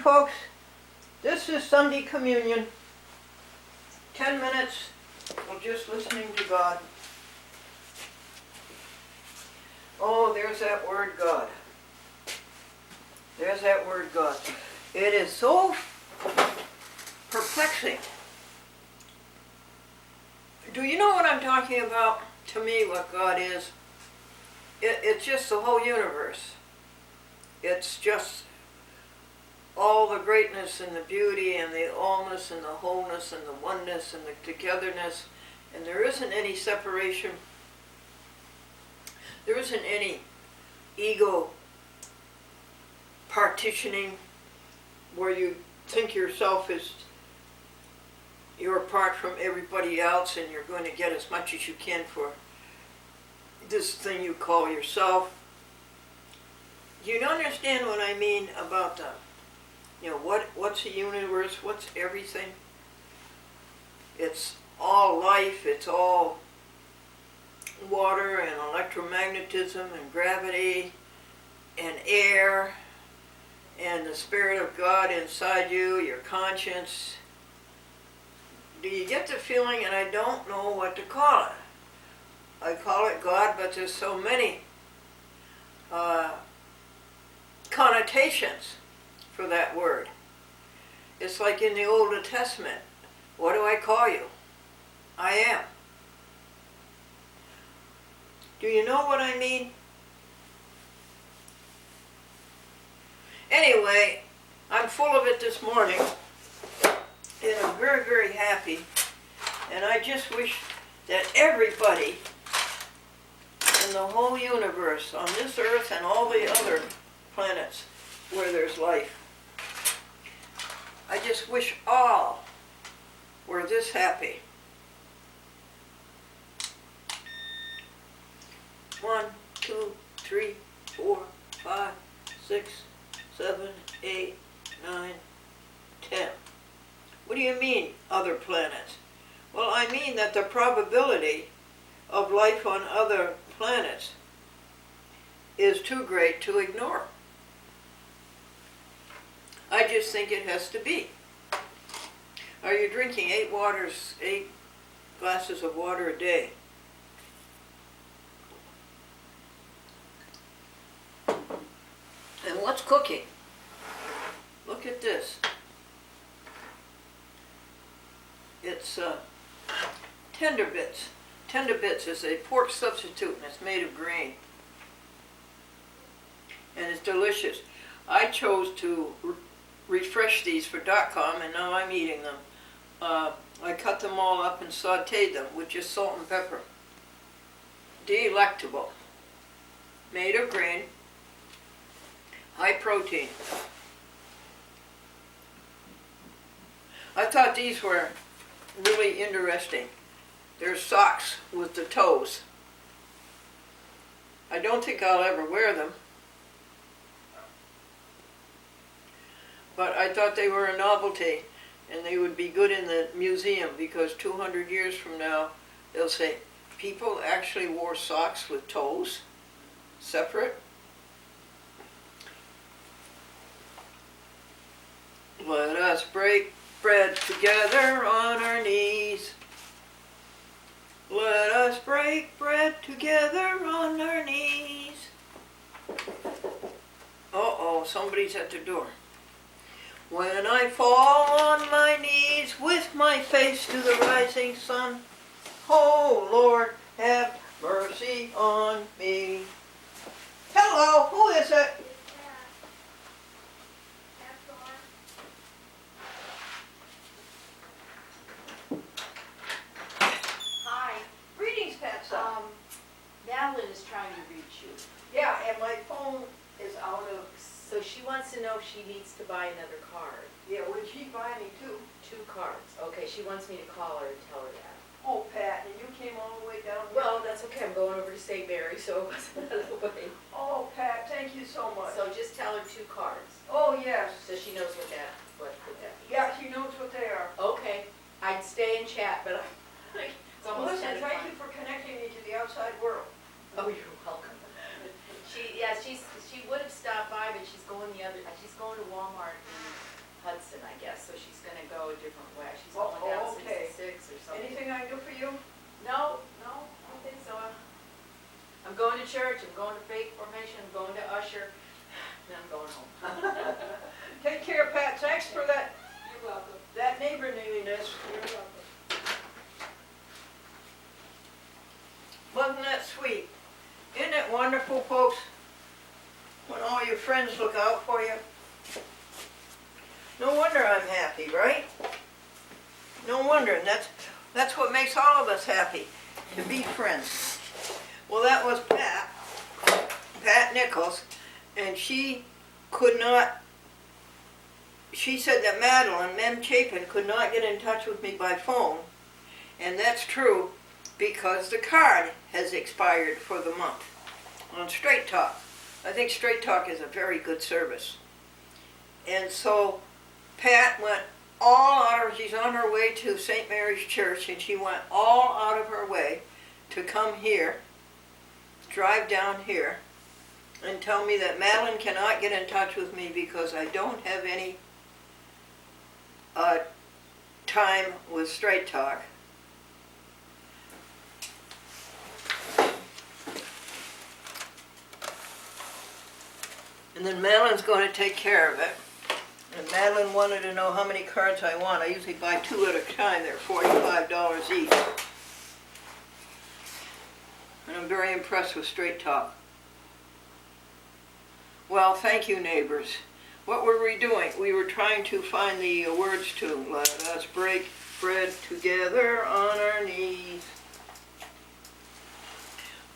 folks. This is Sunday Communion. 10 minutes of just listening to God. Oh, there's that word God. There's that word God. It is so perplexing. Do you know what I'm talking about? To me, what God is, it's just the whole universe. It's just all the greatness and the beauty and the allness and the wholeness and the oneness and the togetherness. And there isn't any separation. There isn't any ego partitioning where you think yourself is you're apart from everybody else and you're going to get as much as you can for this thing you call yourself. Do you understand what I mean about the, what's the universe, what's everything? It's all life, it's all water and electromagnetism and gravity and air and the Spirit of God inside you, your conscience. Do you get the feeling, and I don't know what to call it. I call it God, but there's so many connotations for that word. It's like in the Old Testament. What do I call you? I am. Do you know what I mean? Anyway, I'm full of it this morning. And I'm very, very happy. And I just wish that everybody in the whole universe, on this earth and all the other planets where there's life, I just wish all were this happy. 1, 2, 3, 4, 5, 6, 7, 8, 9, 10. What do you mean, other planets? Well, I mean that the probability of life on other planets is too great to ignore. I just think it has to be. Are you drinking 8 glasses of water a day? And what's cooking? Look at this. It's tender bits. Tender bits is a pork substitute and it's made of grain. And it's delicious. I chose to refresh these for .com and now I'm eating them. I cut them all up and sauteed them with just salt and pepper. Delectable. Made of grain. High protein. I thought these were really interesting. They're socks with the toes. I don't think I'll ever wear them. But I thought they were a novelty and they would be good in the museum because 200 years from now they'll say, people actually wore socks with toes, separate. Let us break bread together on our knees. Let us break bread together on our knees. Uh-oh, somebody's at the door. When I fall on my knees with my face to the rising sun, oh Lord, have mercy on me. Hello, who is it? Madeline is trying to reach you. Yeah, and my phone is out of... So she wants to know if she needs to buy another card. Yeah, would she buy me 2? 2 cards. Okay, she wants me to call her and tell her that. Oh, Pat, and you came all the way down here? Well, that's okay. I'm going over to St. Mary, so it wasn't out of the way. Oh, Pat, thank you so much. So just tell her 2 cards. Oh, yes. So she knows what that means. Yeah, she knows what they are. Okay. I'd stay and chat, but it's Well, almost listen, 10 thank you for connecting me to the outside world. Oh, you're welcome. She would have stopped by, but she's going to Walmart go a different way. She's Oh, going down okay. 66 or something. Anything I can do for you? No, I don't think so. I'm going to church, I'm going to faith formation, I'm going to usher, and I'm going home. Take care, Pat. Thanks for that, You're welcome. that neighborliness. You're welcome. Wasn't that sweet? Isn't it wonderful, folks, when all your friends look out for you? No wonder I'm happy, right? No wonder, and that's what makes all of us happy, to be friends. Well, that was Pat Nichols, and she said that Madeline, Mem Chapin, could not get in touch with me by phone, and that's true because the card has expired for the month on Straight Talk. I think Straight Talk is a very good service. And so Pat went she's on her way to St. Mary's Church, and she went all out of her way to come here, drive down here, and tell me that Madeline cannot get in touch with me because I don't have any time with Straight Talk. And then Madeline's going to take care of it. And Madeline wanted to know how many cards I want. I usually buy 2 at a time. They're $45 each. And I'm very impressed with Straight Talk. Well, thank you, neighbors. What were we doing? We were trying to find the words to let us break bread together on our knees.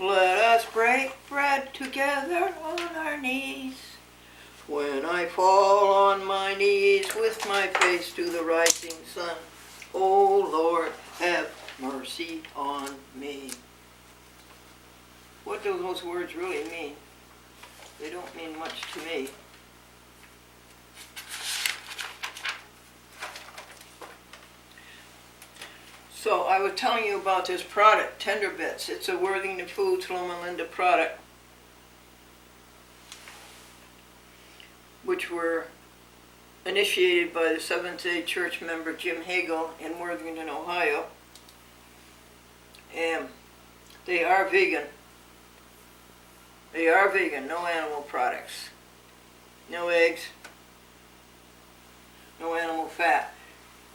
Let us break bread together on our knees. When I fall on my knees with my face to the rising sun, oh Lord, have mercy on me. What do those words really mean? They don't mean much to me. So I was telling you about this product, Tender Bits. It's a Worthington Foods Loma Linda product, which were initiated by the Seventh-day Church member Jim Hagel in Worthington, Ohio. And they are vegan. They are vegan, no animal products, no eggs, no animal fat.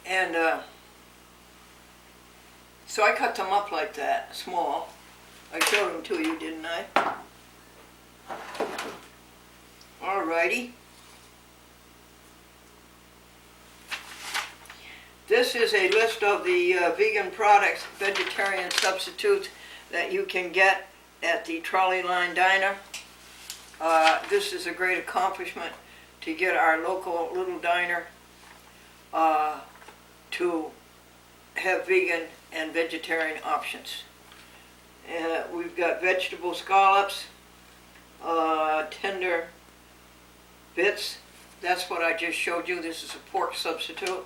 And so I cut them up like that, small. I showed them to you, didn't I? Alrighty. This is a list of the vegan products, vegetarian substitutes that you can get at the Trolley Line Diner. This is a great accomplishment to get our local little diner to have vegan and vegetarian options. We've got vegetable scallops, tender bits. That's what I just showed you. This is a pork substitute.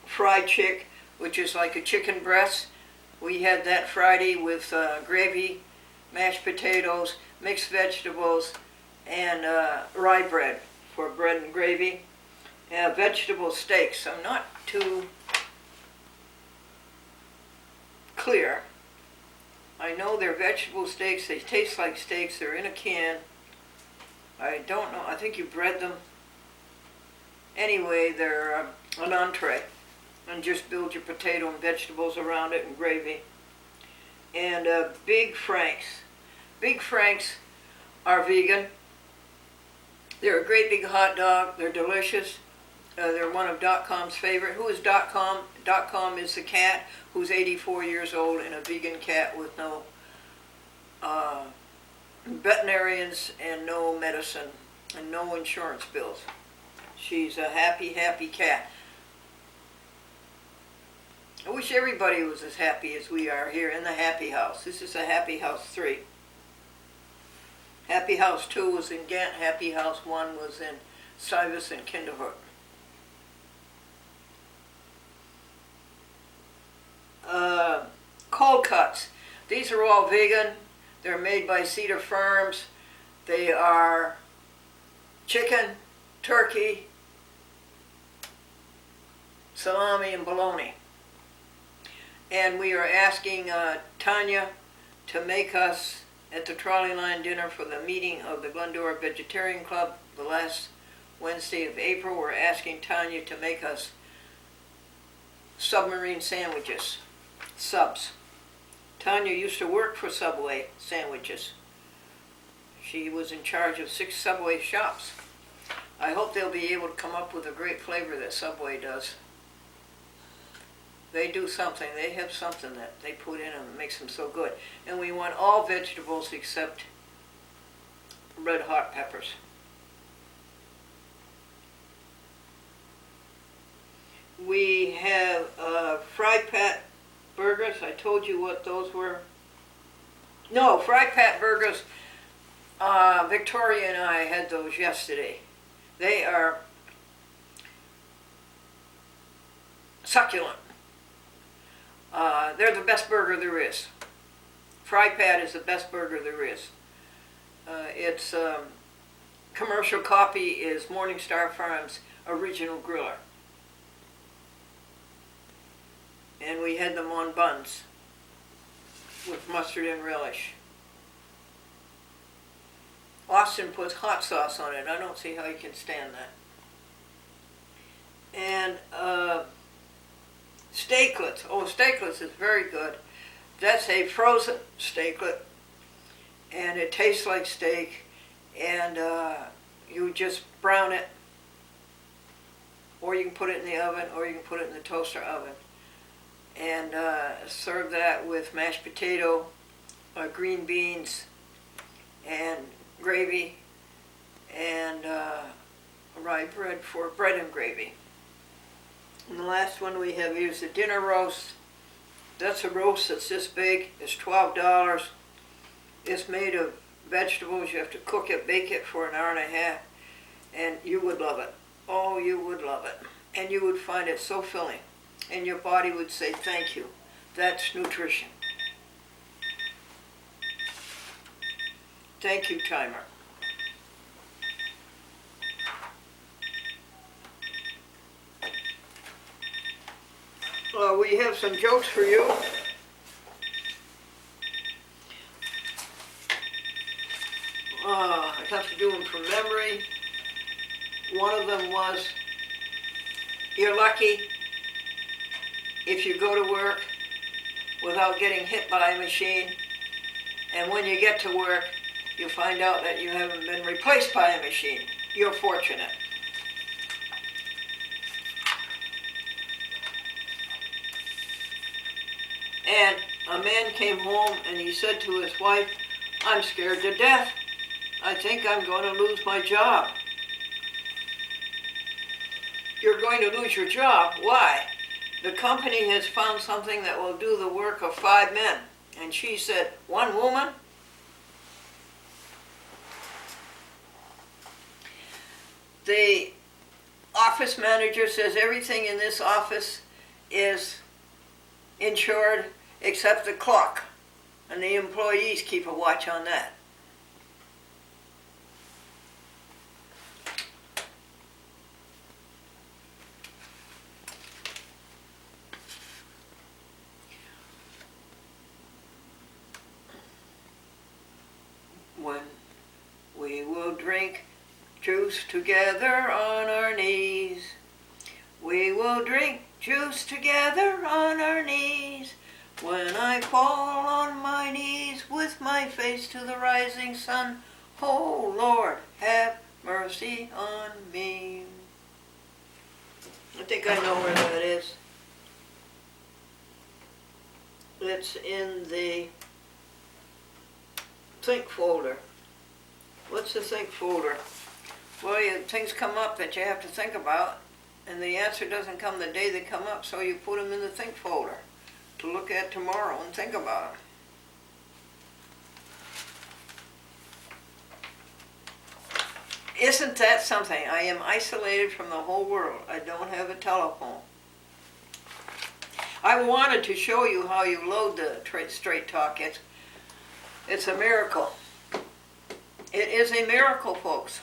Fried chick, which is like a chicken breast. We had that Friday with gravy, mashed potatoes, mixed vegetables, and rye bread for bread and gravy. Vegetable steaks. I'm not too clear. I know they're vegetable steaks. They taste like steaks. They're in a can. I don't know. I think you bread them. Anyway, they're an entree. And just build your potato and vegetables around it and gravy. And Big Franks. Big Franks are vegan. They're a great big hot dog. They're delicious. They're one of .com's favorite. Who is .com? .com is the cat who's 84 years old and a vegan cat with no veterinarians and no medicine and no insurance bills. She's a happy, happy cat. I wish everybody was as happy as we are here in the Happy House. This is a Happy House 3. Happy House 2 was in Ghent. Happy House 1 was in Sivas and Kinderhook. Cold cuts. These are all vegan. They're made by Cedar Farms. They are chicken, turkey, salami and bologna. And we are asking Tanya to make us, at the trolley line dinner for the meeting of the Glendora Vegetarian Club, the last Wednesday of April, we're asking Tanya to make us submarine sandwiches, subs. Tanya used to work for Subway sandwiches. She was in charge of 6 Subway shops. I hope they'll be able to come up with a great flavor that Subway does. They do something, they have something that they put in them that makes them so good. And we want all vegetables except red hot peppers. We have Fry Pat burgers. I told you what those were. No, Fry Pat burgers. Victoria and I had those yesterday. They are succulent. They're the best burger there is. Fry Pat is the best burger there is. Its commercial copy is Morningstar Farms Original Griller. And we had them on buns with mustard and relish. Austin puts hot sauce on it. I don't see how you can stand that. And steaklets. Oh, steaklets is very good. That's a frozen steaklet, and it tastes like steak, and you just brown it, or you can put it in the oven, or you can put it in the toaster oven, and serve that with mashed potato, green beans, and gravy, and rye bread for bread and gravy. And the last one we have here is the dinner roast. That's a roast that's this big. It's $12. It's made of vegetables. You have to cook it, bake it for an hour and a half, and you would love it. Oh, you would love it. And you would find it so filling. And your body would say, thank you. That's nutrition. Thank you, timer. We have some jokes for you. I have to do them from memory. One of them was, you're lucky if you go to work without getting hit by a machine, and when you get to work, you find out that you haven't been replaced by a machine. You're fortunate. And a man came home and he said to his wife, I'm scared to death. I think I'm going to lose my job. You're going to lose your job? Why? The company has found something that will do the work of 5 men. And she said, 1 woman? The office manager says everything in this office is insured except the clock, and the employees keep a watch on that. When we will drink juice together on our knees, we will drink juice together on our knees. When I fall on my knees with my face to the rising sun, oh Lord, have mercy on me. I think I know where that is. It's in the think folder. What's the think folder? Well, things come up that you have to think about, and the answer doesn't come the day they come up, so you put them in the think folder to look at tomorrow and think about them. Isn't that something? I am isolated from the whole world. I don't have a telephone. I wanted to show you how you load the Straight Talk. It's a miracle. It is a miracle, folks.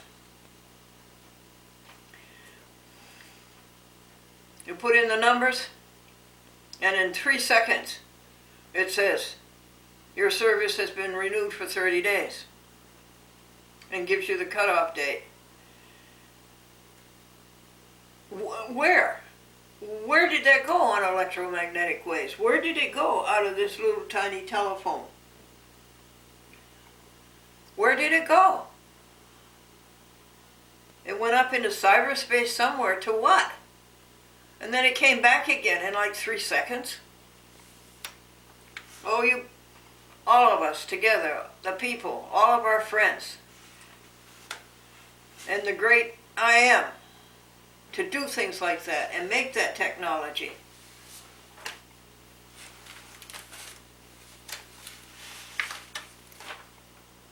You put in the numbers, and in 3 seconds, it says, your service has been renewed for 30 days, and gives you the cutoff date. Where? Where did that go on electromagnetic waves? Where did it go out of this little tiny telephone? Where did it go? It went up into cyberspace somewhere to what? And then it came back again in like 3 seconds. Oh, you, all of us together, the people, all of our friends, and the great I am, to do things like that and make that technology.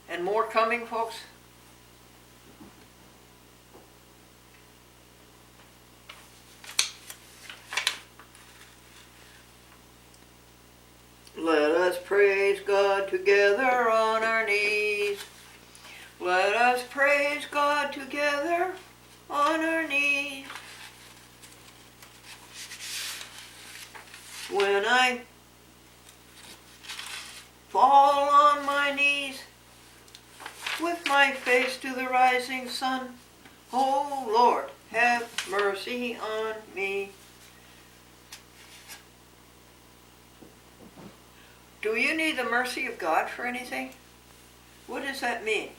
And more coming, folks. Let us praise God together on our knees. Let us praise God together on our knees. When I fall on my knees with my face to the rising sun, oh Lord, have mercy on me. Do you need the mercy of God for anything? What does that mean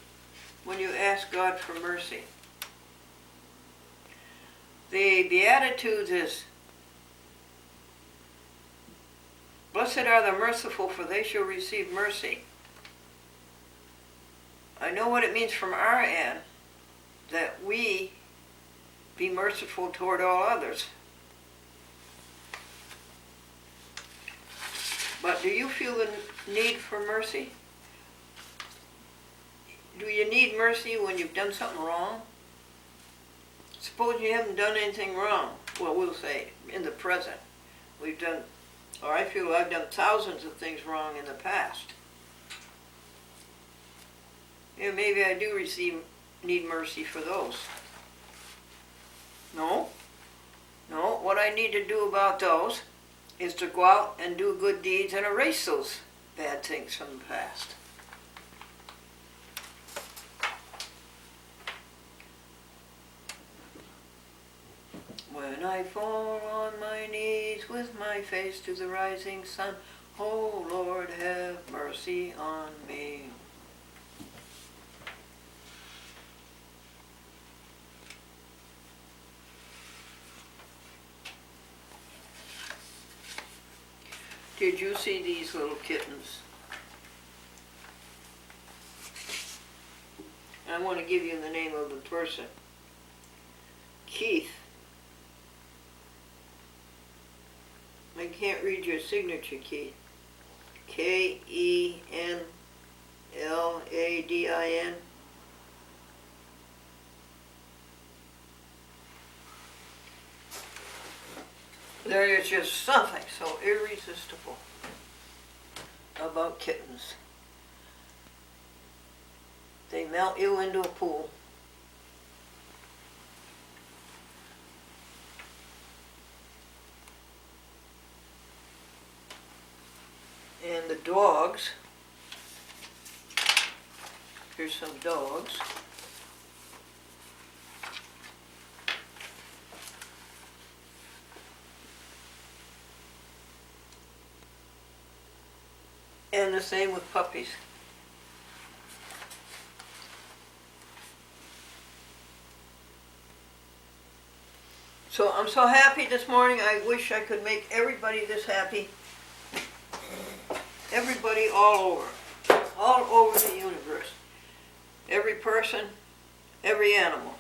when you ask God for mercy? The Beatitudes is, blessed are the merciful, for they shall receive mercy. I know what it means from our end, that we be merciful toward all others. But do you feel the need for mercy? Do you need mercy when you've done something wrong? Suppose you haven't done anything wrong. Well, we'll say in the present. We've done, or I feel I've done thousands of things wrong in the past. Yeah, maybe I do need mercy for those. No. What I need to do about those is to go out and do good deeds and erase those bad things from the past. When I fall on my knees with my face to the rising sun, oh Lord, have mercy on me. Did you see these little kittens? I want to give you the name of the person. Keith. I can't read your signature, Keith. Kenladin. There is just something so irresistible about kittens. They melt you into a pool. And the dogs, here's some dogs. And the same with puppies. So I'm so happy this morning. I wish I could make everybody this happy. Everybody all over the universe. Every person, every animal.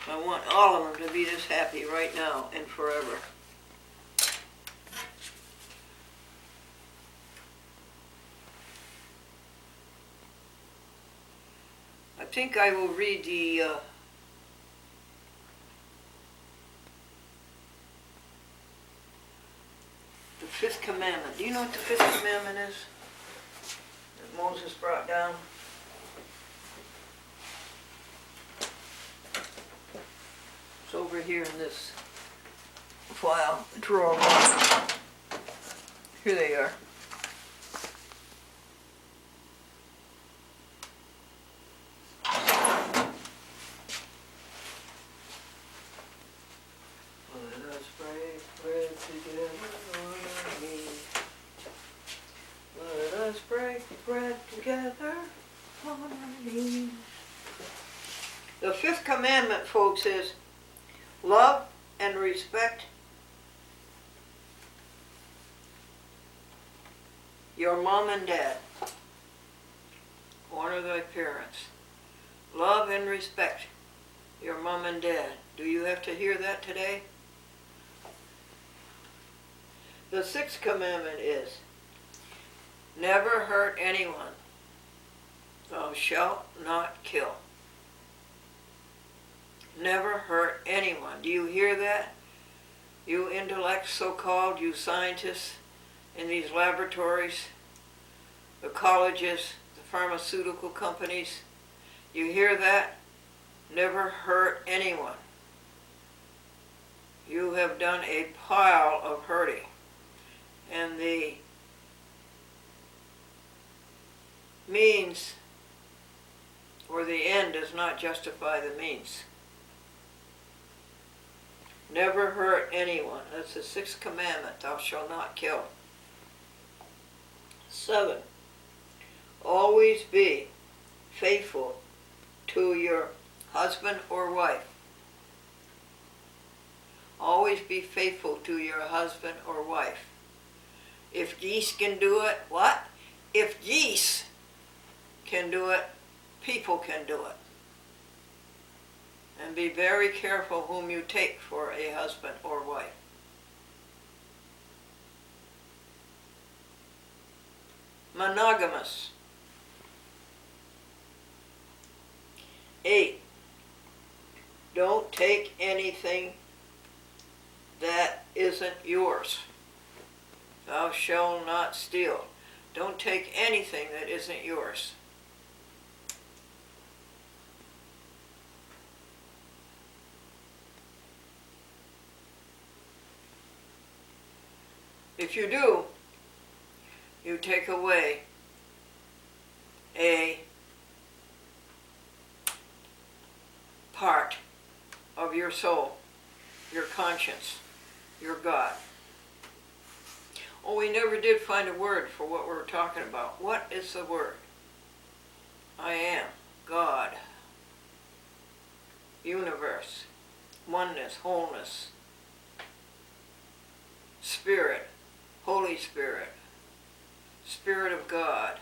I want all of them to be this happy right now and forever. I think I will read the fifth commandment. Do you know what the fifth commandment is? That Moses brought down? It's over here in this file, drawer one. Here they are. Let us break bread together on our knees. Let us break bread together on our knees. The fifth commandment, folks, is love and respect your mom and dad. Honor thy parents. Love and respect your mom and dad. Do you have to hear that today? The sixth commandment is never hurt anyone. Thou shalt not kill. Never hurt anyone. Do you hear that? You intellects, so-called, you scientists in these laboratories, the colleges, the pharmaceutical companies, you hear that? Never hurt anyone. You have done a pile of hurting. And the means or the end does not justify the means. Never hurt anyone. That's the sixth commandment. Thou shalt not kill. 7. Always be faithful to your husband or wife. Always be faithful to your husband or wife. If geese can do it, what? If geese can do it, people can do it. And be very careful whom you take for a husband or wife. Monogamous. 8. Don't take anything that isn't yours. Thou shalt not steal. Don't take anything that isn't yours. If you do, you take away a part of your soul, your conscience, your God. Oh, we never did find a word for what we're talking about. What is the word? I am, God, universe, oneness, wholeness, Spirit, Holy Spirit, Spirit of God.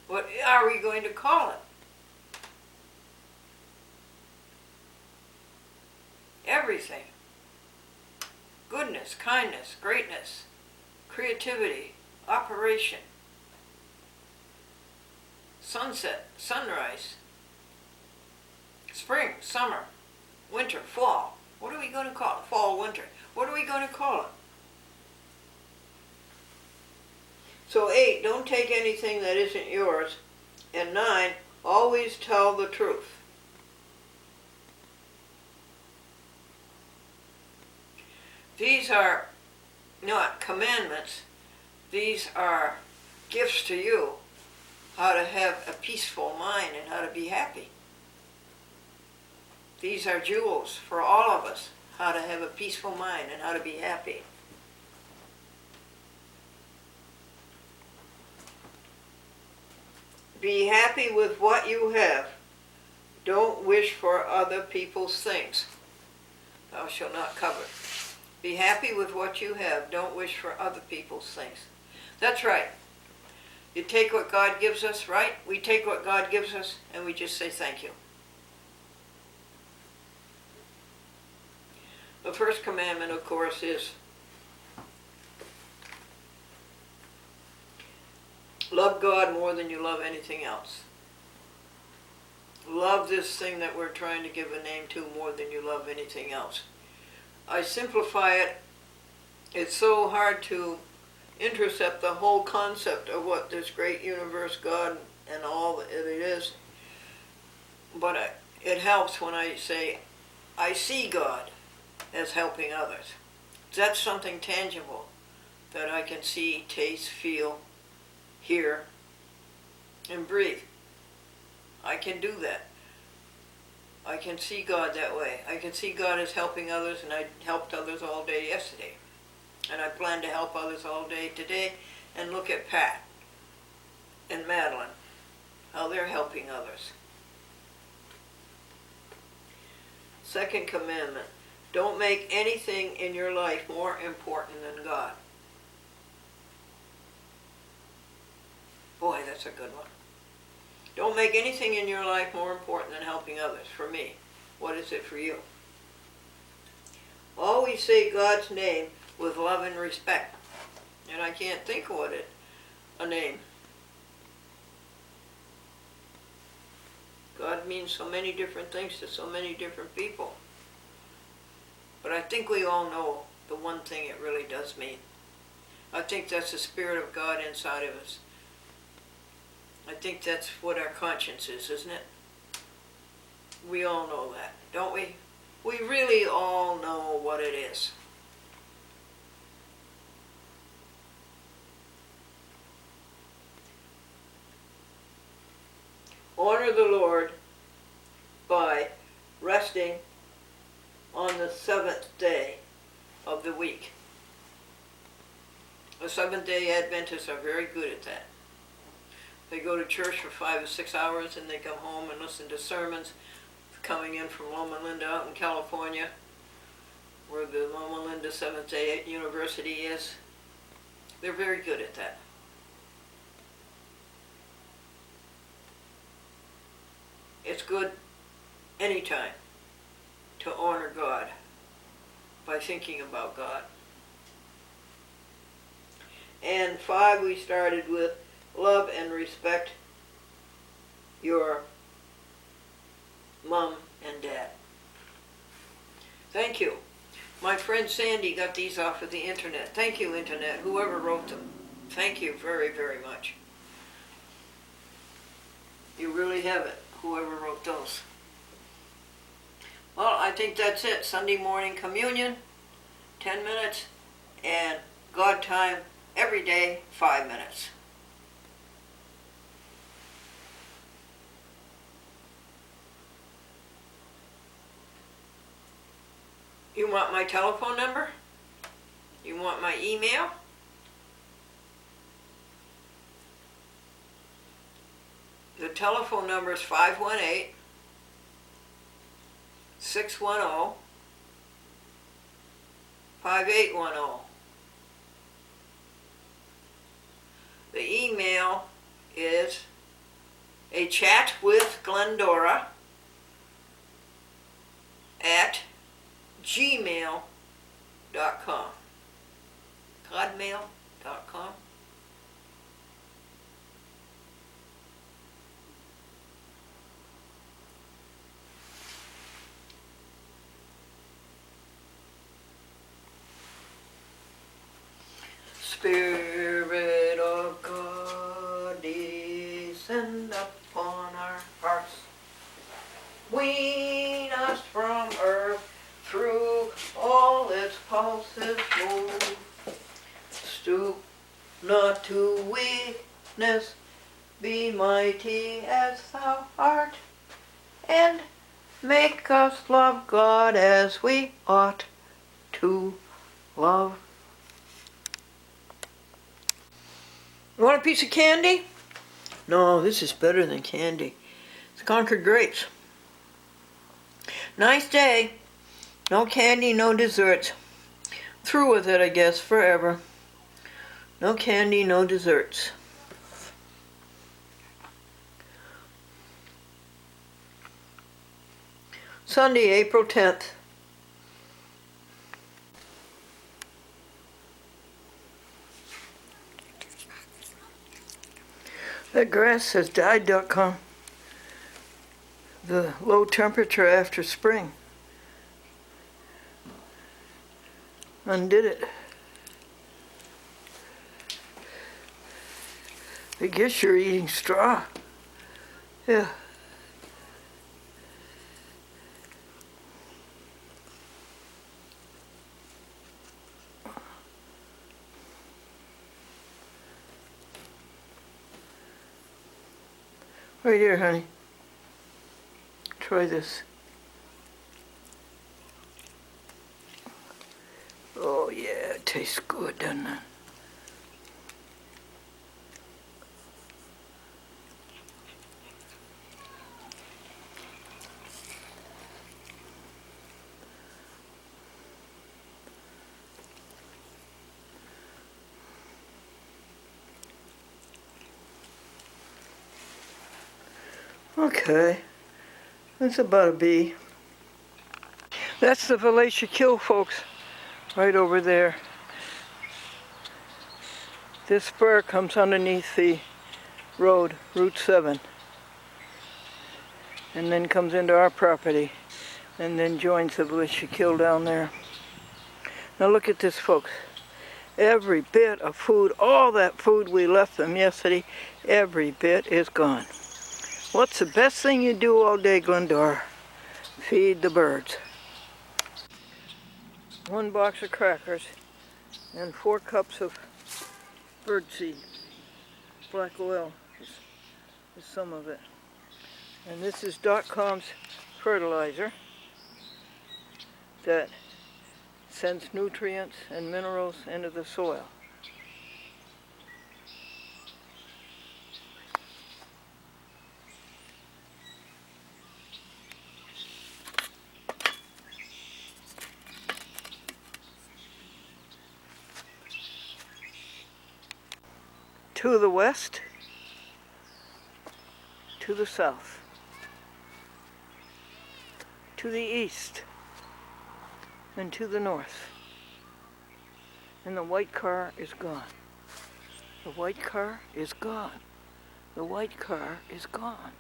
What are we going to call it? Everything. Goodness, kindness, greatness, creativity, operation, sunset, sunrise, spring, summer, winter, fall. What are we going to call it? Fall, winter. What are we going to call it? So 8, don't take anything that isn't yours. And 9, always tell the truth. These are not commandments. These are gifts to you, how to have a peaceful mind and how to be happy. These are jewels for all of us, how to have a peaceful mind and how to be happy. Be happy with what you have. Don't wish for other people's things. Thou shalt not covet. Be happy with what you have. Don't wish for other people's things. That's right. You take what God gives us, right? We take what God gives us and we just say thank you. The first commandment, of course, is love God more than you love anything else. Love this thing that we're trying to give a name to more than you love anything else. I simplify it. It's so hard to intercept the whole concept of what this great universe God and all that it is. But it helps when I say, I see God as helping others. That's something tangible that I can see, taste, feel, hear, and breathe. I can do that. I can see God that way. I can see God as helping others, and I helped others all day yesterday. And I plan to help others all day today. And look at Pat and Madeline, how they're helping others. Second commandment, don't make anything in your life more important than God. Boy, that's a good one. Don't make anything in your life more important than helping others. For me, what is it for you? Always say God's name with love and respect. And I can't think of a name. God means so many different things to so many different people. But I think we all know the one thing it really does mean. I think that's the Spirit of God inside of us. I think that's what our conscience is, isn't it? We all know that, don't we? We really all know what it is. Honor the Lord by resting on the seventh day of the week. The Seventh-day Adventists are very good at that. They go to church for 5 or 6 hours and they come home and listen to sermons coming in from Loma Linda out in California, where the Loma Linda Seventh-day University is. They're very good at that. It's good anytime to honor God by thinking about God. And 5, we started with love and respect your mom and dad. Thank you. My friend Sandy got these off of the internet. Thank you, internet, whoever wrote them. Thank you very, very much. You really have it, whoever wrote those. Well, I think that's it. Sunday morning communion, 10 minutes, and God time every day, 5 minutes. You want my telephone number? You want my email? The telephone number is 518-610-5810. The email is a chat with Glendora at gmail.com. Godmail.com. Spirit of God, descend upon our hearts. Wean us from earth, through all its pulses move. Stoop not to weakness, be mighty as thou art, and make us love God as we ought to love. You want a piece of candy? No, this is better than candy. It's Concord grapes. Nice day. No candy, no desserts. Through with it, I guess, forever. No candy, no desserts. Sunday, April 10th. That grass has died.com. The low temperature after spring undid it. I guess you're eating straw. Yeah. Right here, honey. Try this. Oh yeah, it tastes good, doesn't it? Okay, that's about a B. That's the Valatia Kill, folks, right over there. This spur comes underneath the road, Route 7, and then comes into our property, and then joins the Valatia Kill down there. Now look at this, folks. Every bit of food, all that food we left them yesterday, every bit is gone. What's the best thing you do all day, Glendora? Feed the birds. 1 box of crackers and 4 cups of birdseed. Black oil is some of it. And this is .com's fertilizer that sends nutrients and minerals into the soil. To the west, to the south, to the east, and to the north. And the white car is gone. The white car is gone. The white car is gone.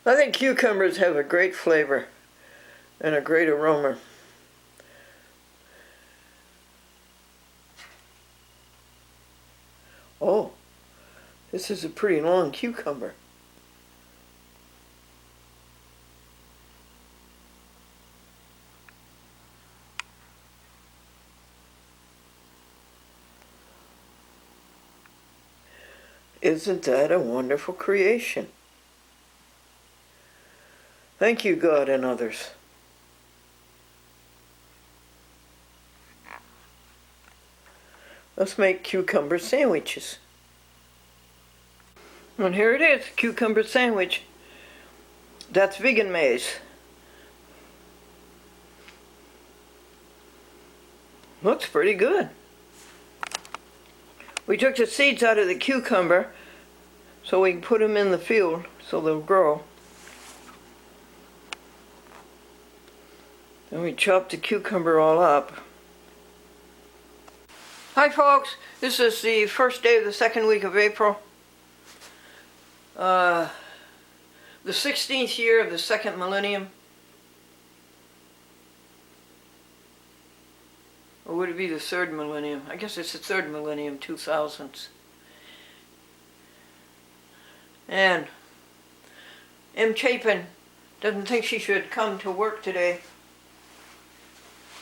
I think cucumbers have a great flavor and a great aroma. Oh, this is a pretty long cucumber. Isn't that a wonderful creation? Thank you, God and others. Let's make cucumber sandwiches. And here it is, cucumber sandwich. That's vegan maize. Looks pretty good. We took the seeds out of the cucumber so we can put them in the field so they'll grow. Then we chopped the cucumber all up. Hi folks, this is the first day of the second week of April. The 16th year of the second millennium. Or would it be the third millennium? I guess it's the third millennium, 2000s. And M. Chapin doesn't think she should come to work today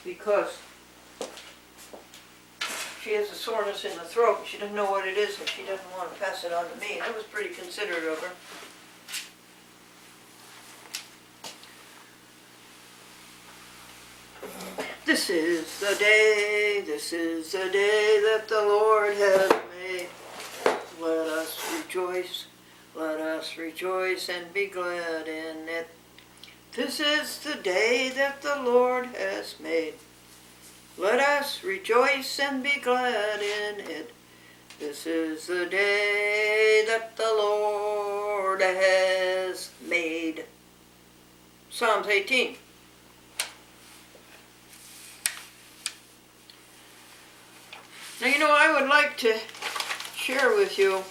because she has a soreness in the throat. She doesn't know what it is and she doesn't want to pass it on to me. That was pretty considerate of her. This is the day that the Lord has made. Let us rejoice and be glad in it. This is the day that the Lord has made. Let us rejoice and be glad in it. This is the day that the Lord has made. Psalms 18. Now, you know, I would like to share with you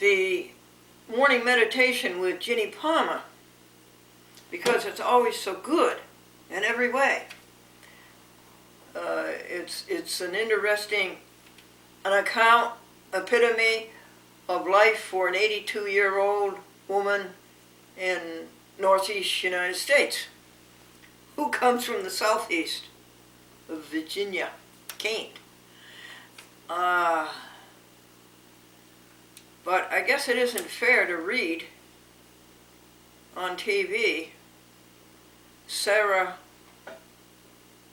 the morning meditation with Ginny Palmer because it's always so good in every way. it's an interesting, an account, epitome of life for an 82-year-old woman in northeast United States who comes from the southeast of Virginia, Kent. But I guess it isn't fair to read on TV Sarah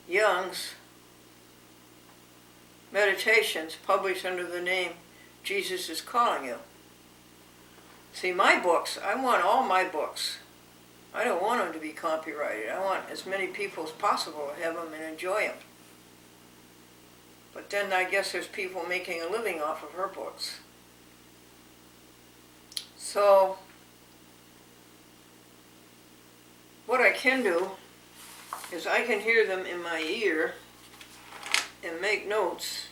Young's meditations published under the name Jesus is Calling You. See, my books, I want all my books. I don't want them to be copyrighted. I want as many people as possible to have them and enjoy them. But then I guess there's people making a living off of her books. So, what I can do is I can hear them in my ear and make notes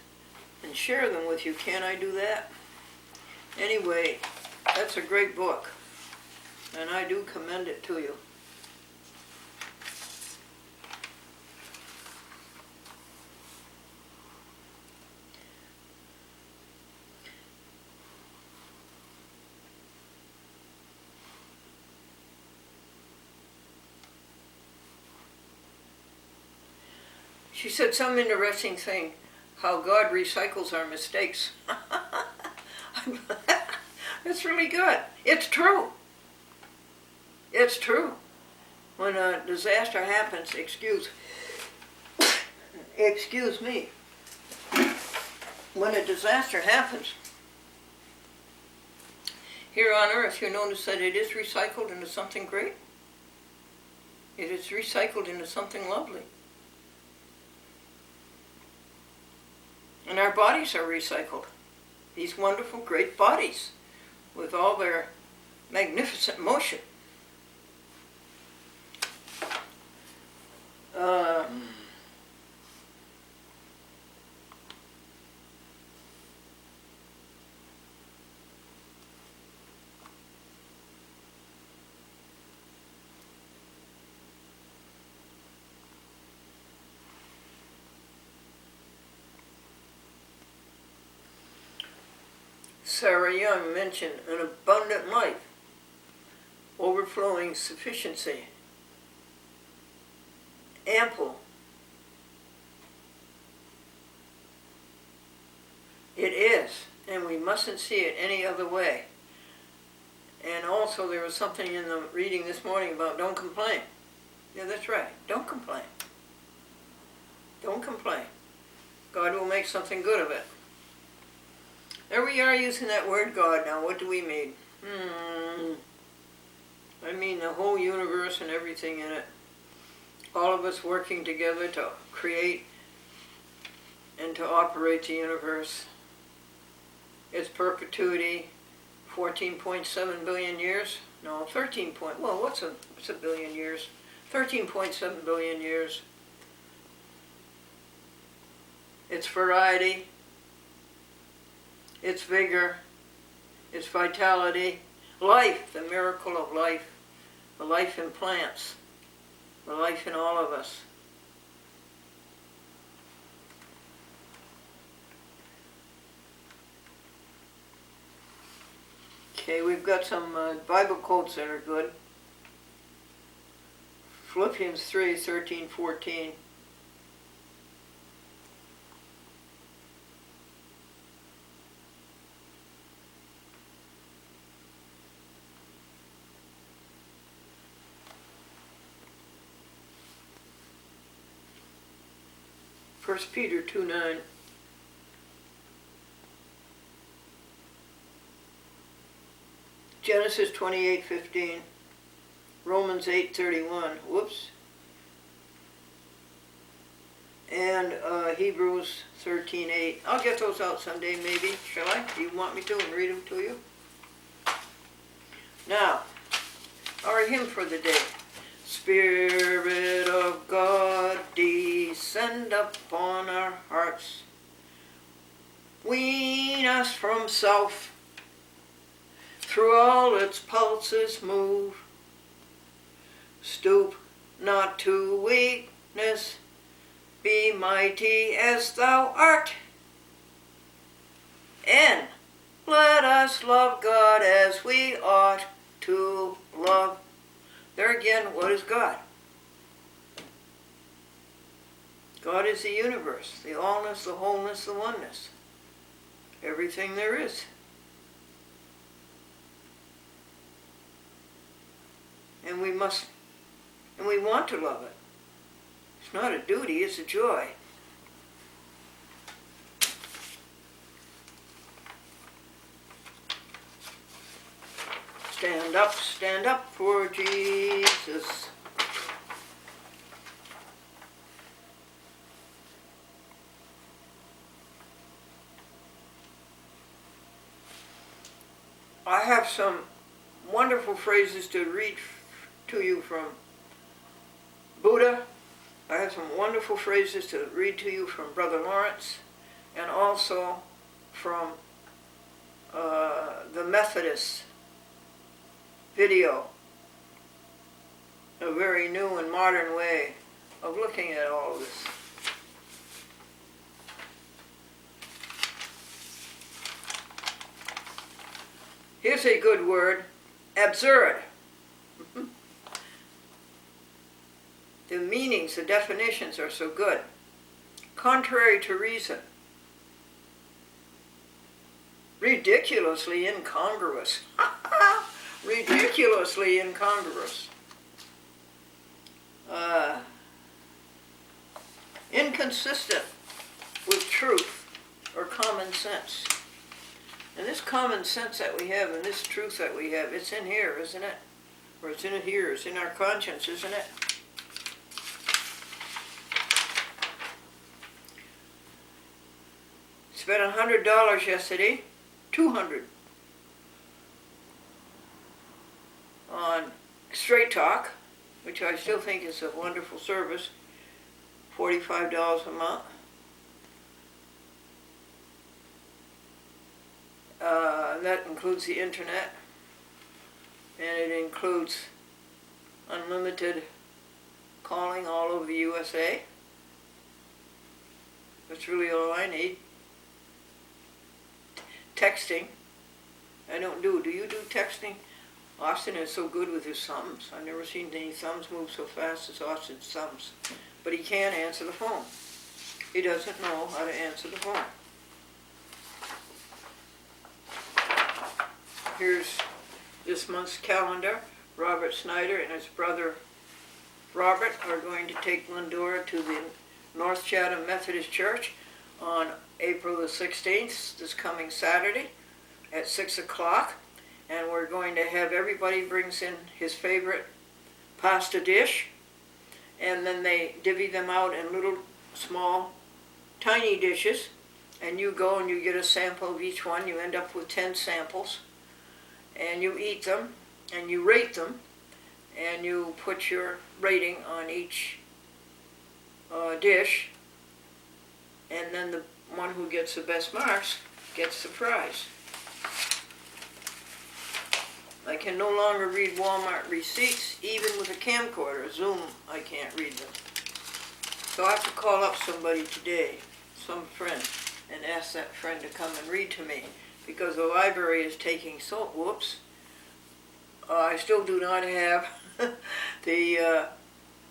and share them with you. Can I do that? Anyway, that's a great book, and I do commend it to you. She said some interesting thing, how God recycles our mistakes. It's really good. It's true. It's true. When a disaster happens, excuse me. When a disaster happens, here on earth, you notice that it is recycled into something great. It is recycled into something lovely. And our bodies are recycled. These wonderful, great bodies with all their magnificent motion. Sarah Young mentioned an abundant life, overflowing sufficiency, ample. It is, and we mustn't see it any other way. And also there was something in the reading this morning about don't complain. Yeah, that's right. Don't complain. Don't complain. God will make something good of it. There we are using that word God now. What do we mean? I mean the whole universe and everything in it. All of us working together to create and to operate the universe. Its perpetuity, 14.7 billion years? No, 13 point, well, what's a billion years? 13.7 billion years. Its variety, its vigor, its vitality, life, the miracle of life, the life in plants, the life in all of us. Okay, we've got some Bible quotes that are good. Philippians 3:13, 14. First Peter 2:9. Genesis 28:15. Romans 8:31. Whoops. And Hebrews 13:8. I'll get those out someday, maybe. Shall I? Do you want me to and read them to you? Now, our hymn for the day. Spirit of God, descend upon our hearts. Wean us from self, through all its pulses move. Stoop not to weakness, be mighty as thou art. And let us love God as we ought to love. There again, what is God? God is the universe, the allness, the wholeness, the oneness. Everything there is. And we want to love it. It's not a duty, it's a joy. Stand up for Jesus. I have some wonderful phrases to read to you from Buddha. I have some wonderful phrases to read to you from Brother Lawrence, and also from the Methodist video, a very new and modern way of looking at all of this. Here's a good word, absurd. The meanings, the definitions are so good. Contrary to reason. Ridiculously incongruous. Ridiculously incongruous. Inconsistent with truth or common sense. And this common sense that we have and this truth that we have, it's in here, isn't it? Or it's in here, it's in our conscience, isn't it? Spent $100 yesterday, $200 on Straight Talk, which I still think is a wonderful service, $45 a month. That includes the internet, and it includes unlimited calling all over the USA. That's really all I need. Texting. I don't do. Do you do texting? Austin is so good with his thumbs. I've never seen any thumbs move so fast as Austin's thumbs. But he can't answer the phone. He doesn't know how to answer the phone. Here's this month's calendar. Robert Snyder and his brother Robert are going to take Glendora to the North Chatham Methodist Church on April the 16th, this coming Saturday at 6 o'clock. And we're going to have everybody brings in his favorite pasta dish. And then they divvy them out in little, small, tiny dishes. And you go and you get a sample of each one. You end up with 10 samples. And you eat them, and you rate them, and you put your rating on each dish, and then the one who gets the best marks gets the prize. I can no longer read Walmart receipts, even with a camcorder. Zoom, I can't read them. So I have to call up somebody today, some friend, and ask that friend to come and read to me. Because the library is taking I still do not have the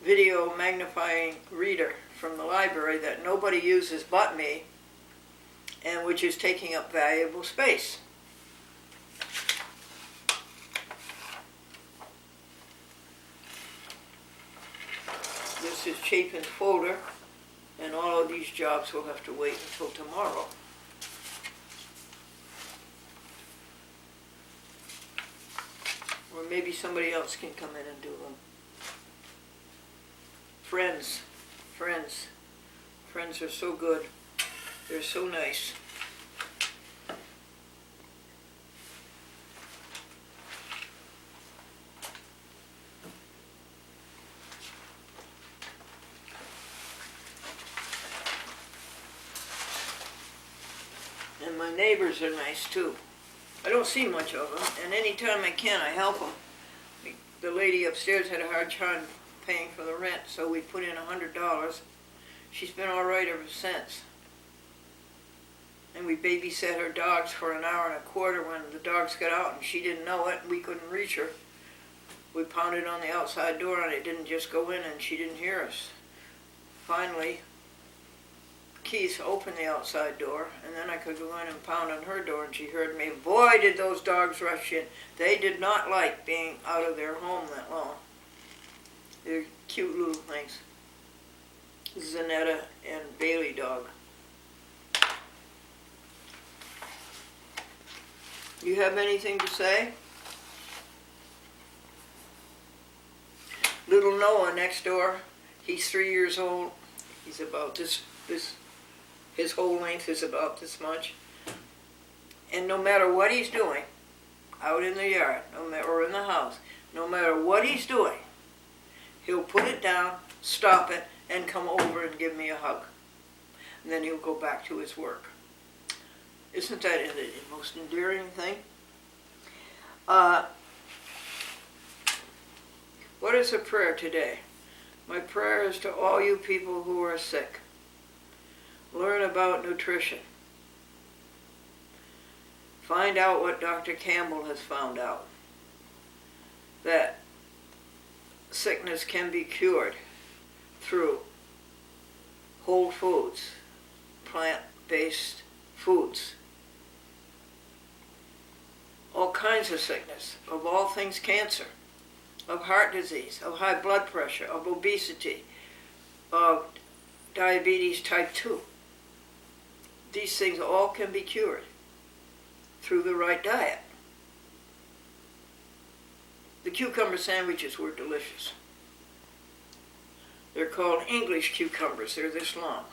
video magnifying reader from the library that nobody uses but me, and which is taking up valuable space. This is Chapin's folder, and all of these jobs will have to wait until tomorrow. Or maybe somebody else can come in and do them. Friends are so good. They're so nice. And my neighbors are nice too. I don't see much of them, and anytime I can, I help them. The lady upstairs had a hard time paying for the rent, so we put in $100. She's been all right ever since. And we babysat her dogs for an hour and a quarter when the dogs got out and she didn't know it and we couldn't reach her. We pounded on the outside door and it didn't just go in and she didn't hear us. Finally, Keith opened the outside door and then I could go in and pound on her door and she heard me. Boy, did those dogs rush in. They did not like being out of their home that long. They're cute little things. Zanetta and Bailey dog. You have anything to say? Little Noah next door, he's 3 years old. He's about this, his whole length is about this much. And no matter what he's doing, out in the yard, or in the house, no matter what he's doing, he'll put it down, stop it, and come over and give me a hug. And then he'll go back to his work. Isn't that the most endearing thing? What is a prayer today? My prayer is to all you people who are sick. Learn about nutrition. Find out what Dr. Campbell has found out. That sickness can be cured through whole foods, plant-based foods. All kinds of sickness, of all things cancer, of heart disease, of high blood pressure, of obesity, of diabetes type 2. These things all can be cured through the right diet. The cucumber sandwiches were delicious. They're called English cucumbers. They're this long.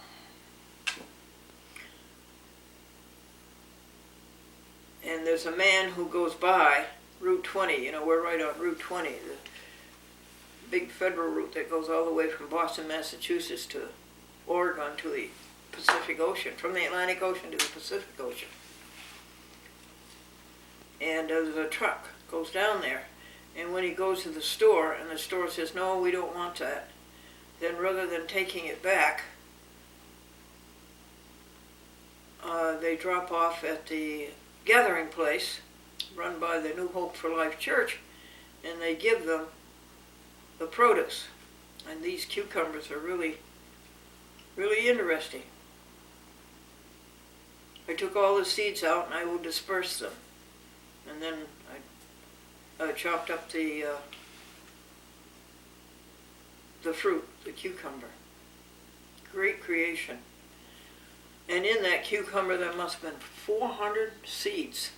And there's a man who goes by Route 20. You know, we're right on Route 20, the big federal route that goes all the way from Boston, Massachusetts to Oregon to the Pacific Ocean, from the Atlantic Ocean to the Pacific Ocean. And there's a truck goes down there. And when he goes to the store, and the store says, no, we don't want that, then rather than taking it back, they drop off at the gathering place run by the New Hope for Life Church, and they give them the produce. And these cucumbers are really, really interesting. I took all the seeds out and I will disperse them. And then I chopped up the fruit, the cucumber. Great creation. And in that cucumber there must have been 400 seeds.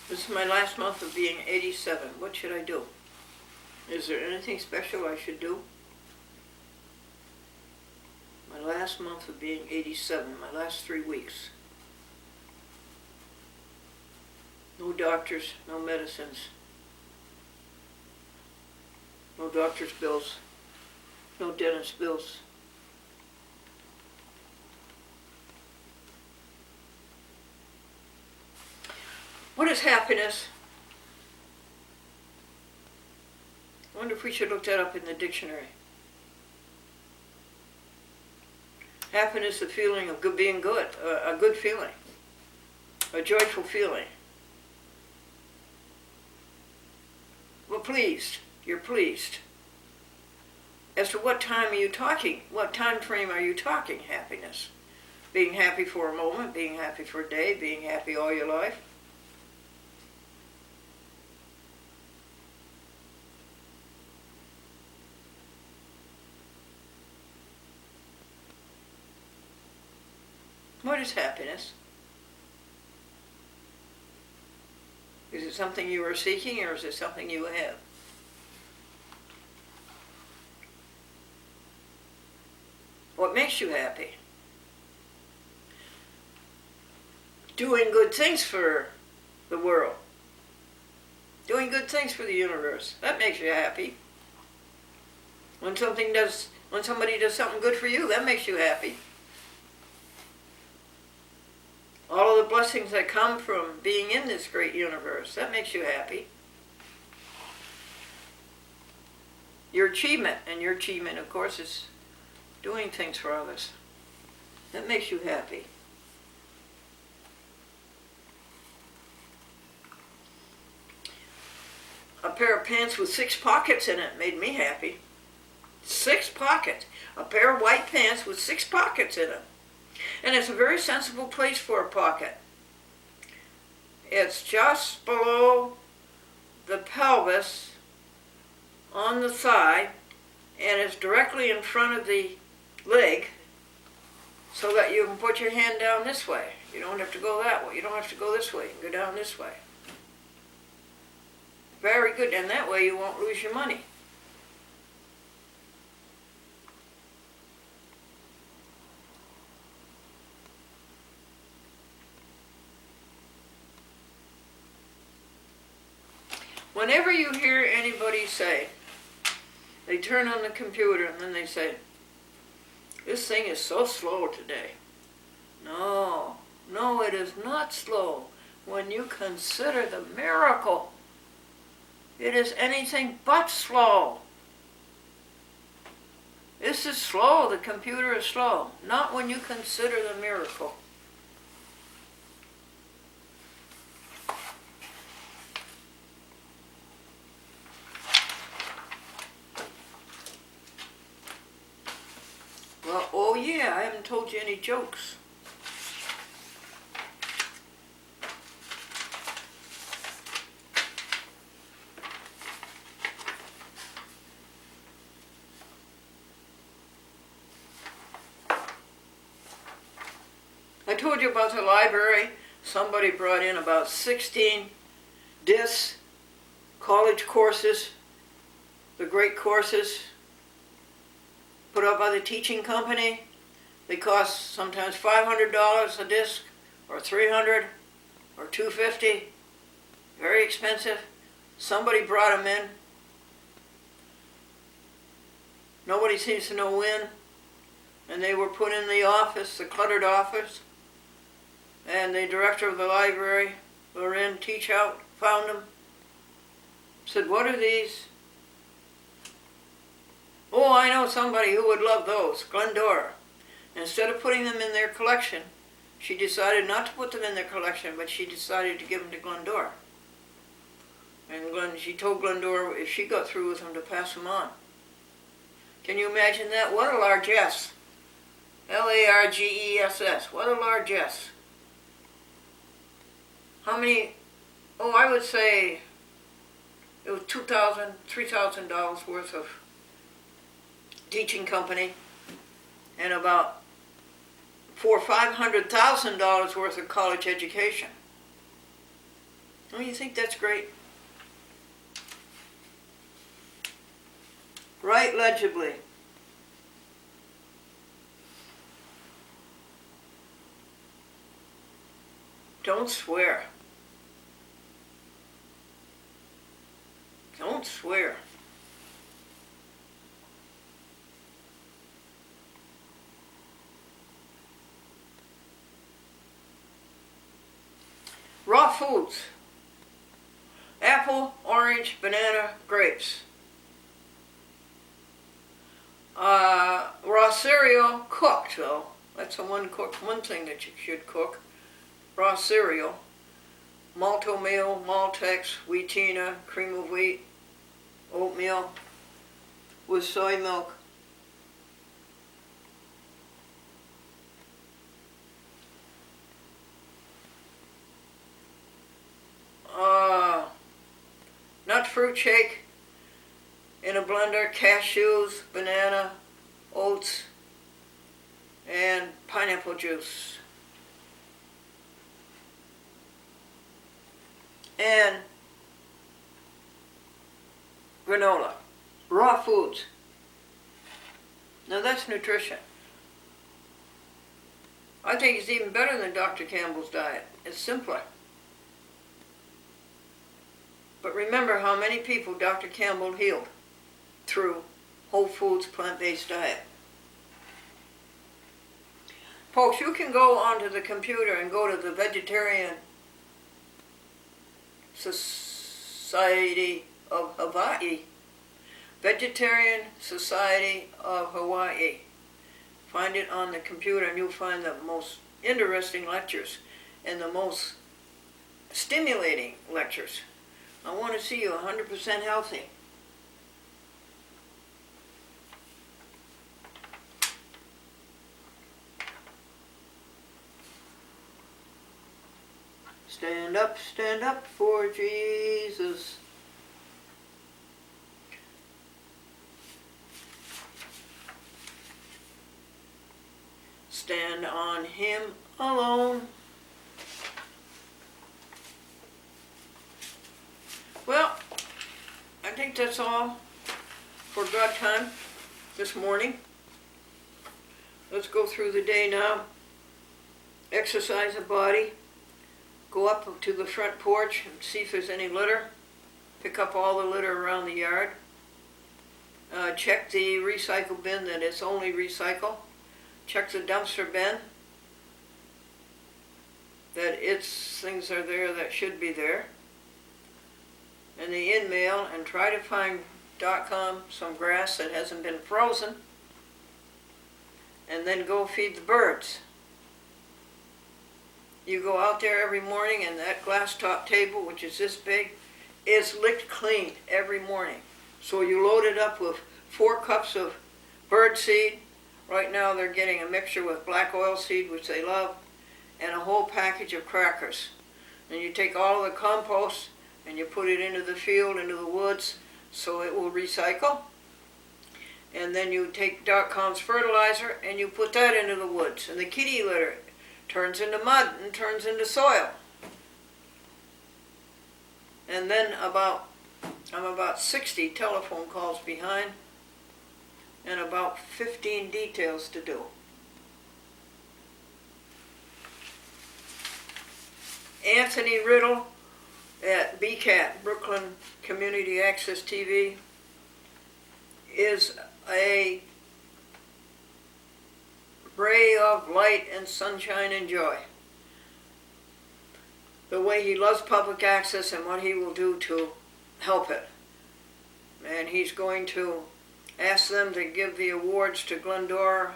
This is my last month of being 87. What should I do? Is there anything special I should do? My last month of being 87, my last 3 weeks. No doctors, no medicines, no doctor's bills, no dentist bills. What is happiness? I wonder if we should look that up in the dictionary. Happiness, the feeling of being good, a good feeling, a joyful feeling. Well, pleased, you're pleased. As to what time are you talking, what time frame are you talking happiness? Being happy for a moment, being happy for a day, being happy all your life? What is happiness? Is it something you are seeking, or is it something you have? What makes you happy? Doing good things for the world. doing good things for the universe. That makes you happy. When somebody does something good for you, that makes you happy. All of the blessings that come from being in this great universe, that makes you happy. Your achievement, and your achievement, of course, is doing things for others. That makes you happy. A pair of pants with 6 pockets in it made me happy. 6 pockets. A pair of white pants with 6 pockets in it. And it's a very sensible place for a pocket. It's just below the pelvis on the thigh, and it's directly in front of the leg, so that you can put your hand down this way. You don't have to go that way. You don't have to go this way. You can go down this way. Very good, and that way you won't lose your money. Whenever you hear anybody say, they turn on the computer and then they say, this thing is so slow today. No, it is not slow when you consider the miracle. It is anything but slow. This is slow, the computer is slow, not when you consider the miracle. Well, oh yeah, I haven't told you any jokes. I told you about the library. Somebody brought in about 16 discs, college courses, the great courses put up by the teaching company. They cost sometimes $500 a disc, or $300, or $250. Very expensive. Somebody brought them in. Nobody seems to know when. And they were put in the office, the cluttered office. And the director of the library, Loren Teachout, found them. Said, what are these? Oh, I know somebody who would love those, Glendora. Instead of putting them in their collection, she decided not to put them in their collection, but she decided to give them to Glendora. And she told Glendora if she got through with them to pass them on. Can you imagine that? What a largesse. Largess. What a largesse. How many? Oh, I would say it was $2,000, $3,000 worth of teaching company, and about $400,000 or $500,000 worth of college education. Don't you think that's great? Write legibly. Don't swear. Don't swear. Raw foods. Apple, orange, banana, grapes. Raw cereal, cooked though. That's the one thing that you should cook. Raw cereal. Malto-meal, Maltex, Wheatina, cream of wheat, oatmeal with soy milk. Nut fruit shake in a blender, cashews, banana, oats, and pineapple juice. And granola. Raw foods. Now that's nutrition. I think it's even better than Dr. Campbell's diet. It's simpler. But remember how many people Dr. Campbell healed through whole foods, plant-based diet. Folks, you can go onto the computer and go to the Vegetarian Society of Hawaii. Vegetarian Society of Hawaii. Find it on the computer and you'll find the most interesting lectures and the most stimulating lectures. I want to see you 100% healthy. Stand up for Jesus. Stand on Him alone. Well, I think that's all for God time this morning. Let's go through the day now. Exercise the body. Go up to the front porch and see if there's any litter. Pick up all the litter around the yard. Check the recycle bin that it's only recycle. Check the dumpster bin that its things are there that should be there. And the in-mail, and try to find .com some grass that hasn't been frozen. And then go feed the birds. You go out there every morning and that glass top table, which is this big, is licked clean every morning. So you load it up with 4 cups of bird seed. Right now they're getting a mixture with black oil seed, which they love, and a whole package of crackers. And you take all of the compost and you put it into the field, into the woods, so it will recycle. And then you take .com's fertilizer and you put that into the woods. And the kitty litter turns into mud and turns into soil. And then I'm about 60 telephone calls behind and about 15 details to do. Anthony Riddle at BCAT, Brooklyn Community Access TV, is a ray of light and sunshine and joy. The way he loves public access and what he will do to help it. And he's going to ask them to give the awards to Glendora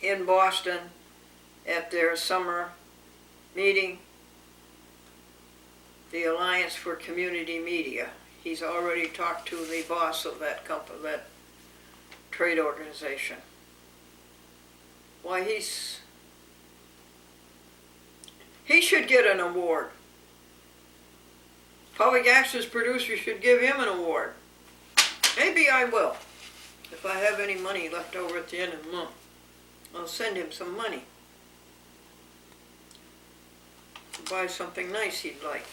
in Boston at their summer meeting, the Alliance for Community Media. He's already talked to the boss of that company, that trade organization. Why, he should get an award. Public access producers should give him an award. Maybe I will. If I have any money left over at the end of the month, I'll send him some money to buy something nice he'd like.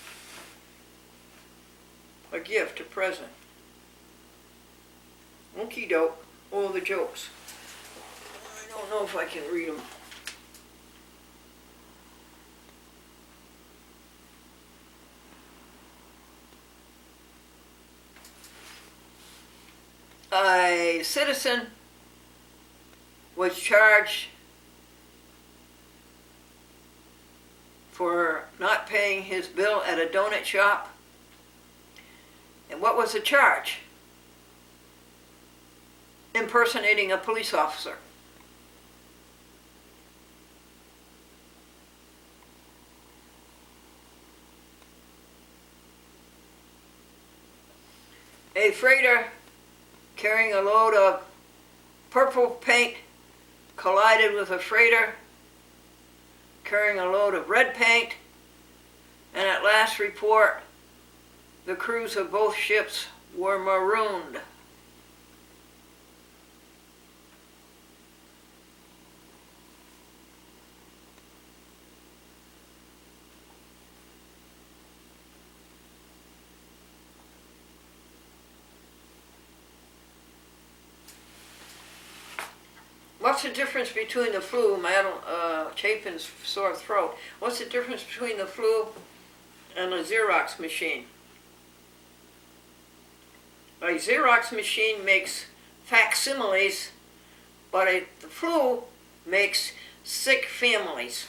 A gift, a present. Okie doke. Oh, the jokes. I don't know if I can read them. A citizen was charged for not paying his bill at a donut shop. And what was the charge? Impersonating a police officer. A freighter carrying a load of purple paint collided with a freighter carrying a load of red paint, and at last report, the crews of both ships were marooned. What's the difference between the flu, chafing, sore throat? What's the difference between the flu and a Xerox machine? A Xerox machine makes facsimiles, but the flu makes sick families.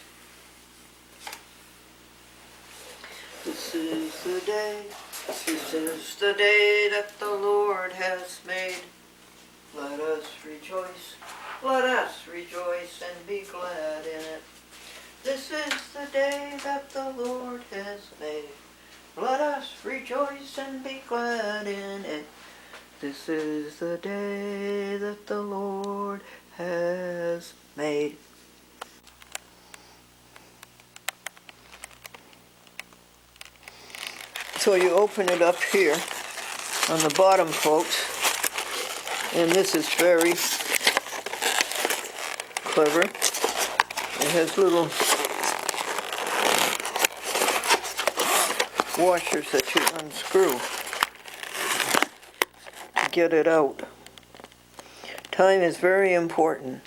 This is the day that the Lord has made. Let us rejoice and be glad in it. This is the day that the Lord has made. Let us rejoice and be glad in it. This is the day that the Lord has made. So you open it up here on the bottom, folks, and this is very clever. It has little washers that you unscrew to get it out. Time is very important.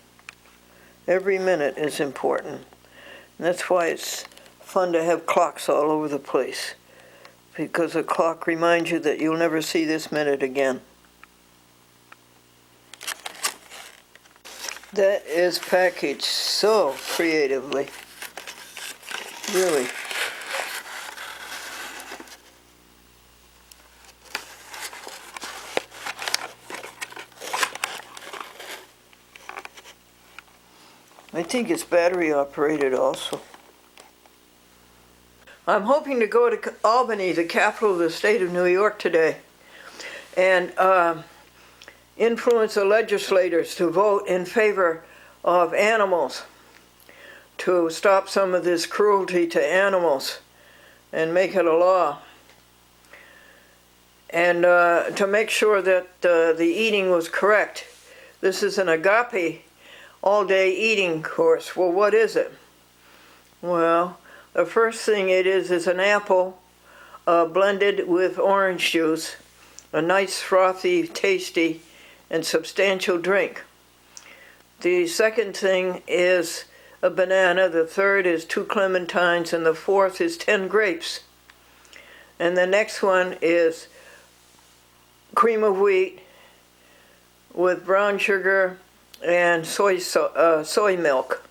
Every minute is important. And that's why it's fun to have clocks all over the place, because a clock reminds you that you'll never see this minute again. That is packaged so creatively. Really. I think it's battery operated also. I'm hoping to go to Albany, the capital of the state of New York today, and influence the legislators to vote in favor of animals, to stop some of this cruelty to animals and make it a law, and to make sure that the eating was correct. This is an agape all-day eating course. Well, what is it? Well, the first thing it is an apple blended with orange juice, a nice frothy, tasty, and substantial drink. The second thing is a banana, the third is 2 clementines, and the fourth is 10 grapes. And the next one is cream of wheat with brown sugar and soy milk.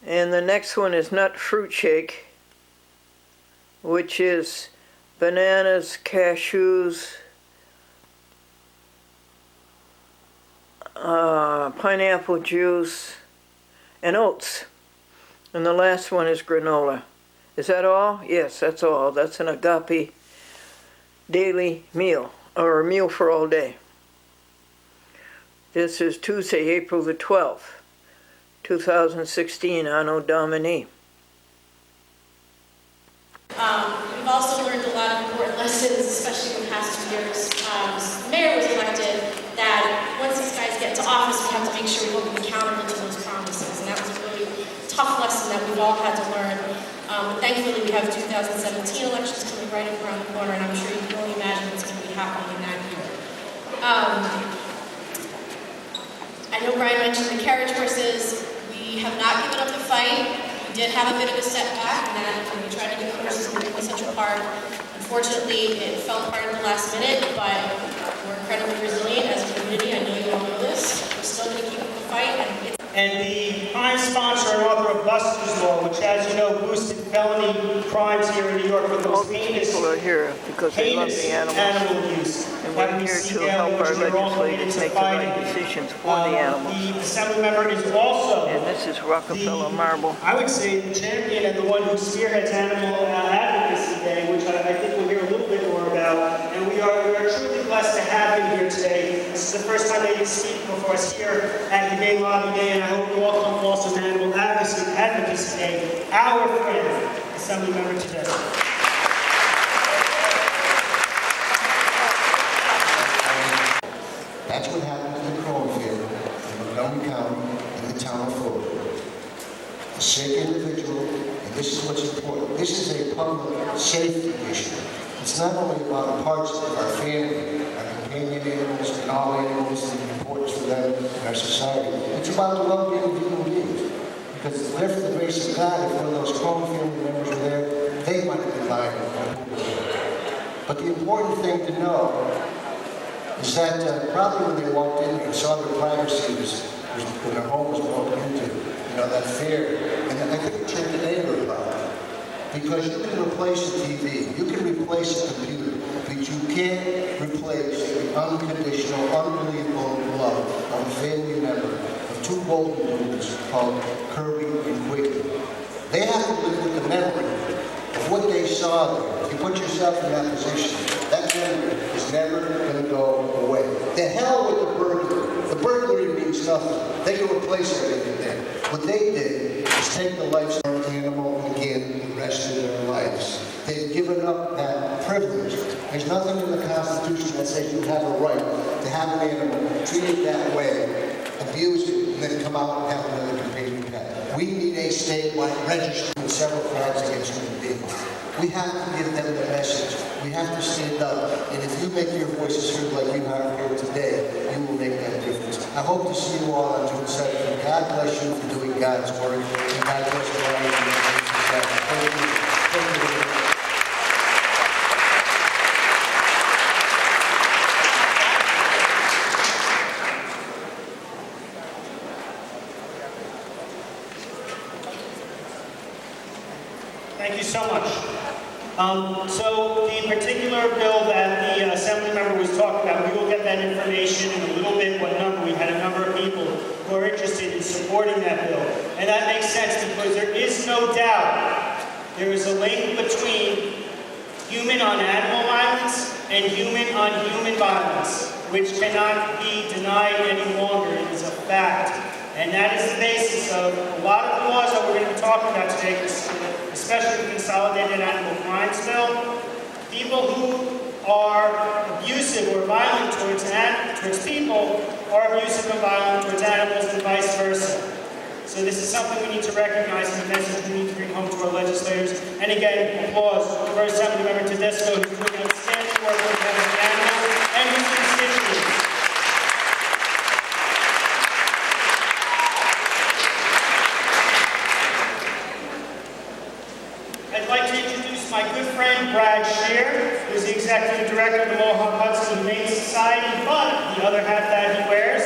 And the next one is nut fruit shake, which is bananas, cashews, pineapple juice, and oats. And the last one is granola. Is that all? Yes, that's all. That's an agape daily meal, or a meal for all day. This is Tuesday, April the 12th, 2016, anno domin. We've also learned a lot of important lessons, especially in the past 2 years. The mayor was elected, that once these guys get to office, we have to make sure we hold them accountable to those promises. And that was a really tough lesson that we've all had to learn. But thankfully, we have 2017 elections coming right up around the corner, and I'm sure you can only imagine what's going to be happening in that year. I know Brian mentioned the carriage horses. We have not given up the fight. We did have a bit of a setback in that when we tried to get horses in Central Park. Unfortunately, it fell apart at the last minute, but we're incredibly resilient as a community. I know you all know this. We're still going to keep up the fight. And the prime sponsor and author of Buster's Law, which, as you know, boosted felony crimes here in New York for the most heinous People are here because they love the animals. animal abuse. And we're here to help our legislators make the right decisions for the animals. The assembly member is also And this is Rockefeller Marble. I would say the champion and the one who spearheads Animal Advocacy Day, which I think we'll hear a little bit more about. And we are truly blessed to have him here today. This is the first time that he's speaking before us here at the Gay Lobby Day, and I hope you all come also to Animal Advocacy Day. Our friend, assembly member today. That's what happened in the cornfield in Montgomery County in the town of Florida. A sick individual, and this is what's important. This is a public safety issue. It's not only about the parts of our family, our companion animals, and all animals, and the importance for them in our society. It's about the well-being of human beings. Because if for the grace of God, if one of those Chrome family members were there, they might have been lying. But the important thing to know is that probably when they walked in and saw their privacy when their home was broken into, that fear, and I think it turned to anger about it. Because you can replace a TV, you can replace a computer, but you can't replace the unconditional, unbelievable love of a family member of two golden boys called Kirby and Quigley. They have to live with the memory of what they saw there. If you put yourself in that position, that memory is never going to go away. The hell with the burglary. The burglary means nothing. They can replace everything there. What they did is take the life of an animal again the rest of their lives. They've given up that privilege. There's nothing in the Constitution that says you have a right to have an animal treated that way, abuse it, and then come out and have another companion pet. We need a statewide registry of several crimes against human beings. We have to give them the message. We have to stand up. And if you make your voices heard like you are here today, you will make that difference. I hope to see you all on June 2nd. God bless you for doing God's work. And God bless you all. Thank you. Thank you. Thank you so much. So the particular bill that the Assembly member was talking about, we will get that information in a little bit, what number. We had a number of people who are interested in supporting that bill. And that makes sense because there is no doubt there is a link between human on animal violence and human on human violence, which cannot be denied any longer. It is a fact. And that is the basis of a lot of the laws that we're going to be talking about today, especially the Consolidated Animal Crimes Bill. People who are abusive or violent towards people are abusive and violent towards animals and vice versa. So this is something we need to recognize and a message we need to bring home to our legislators. And again, applause for Assemblymember Tedesco, who's doing outstanding work with animals and his constituents. I'd like to introduce my good friend Brad Scheer, who's the Executive Director of the Mohawk Hudson Humane Society, but the other hat that he wears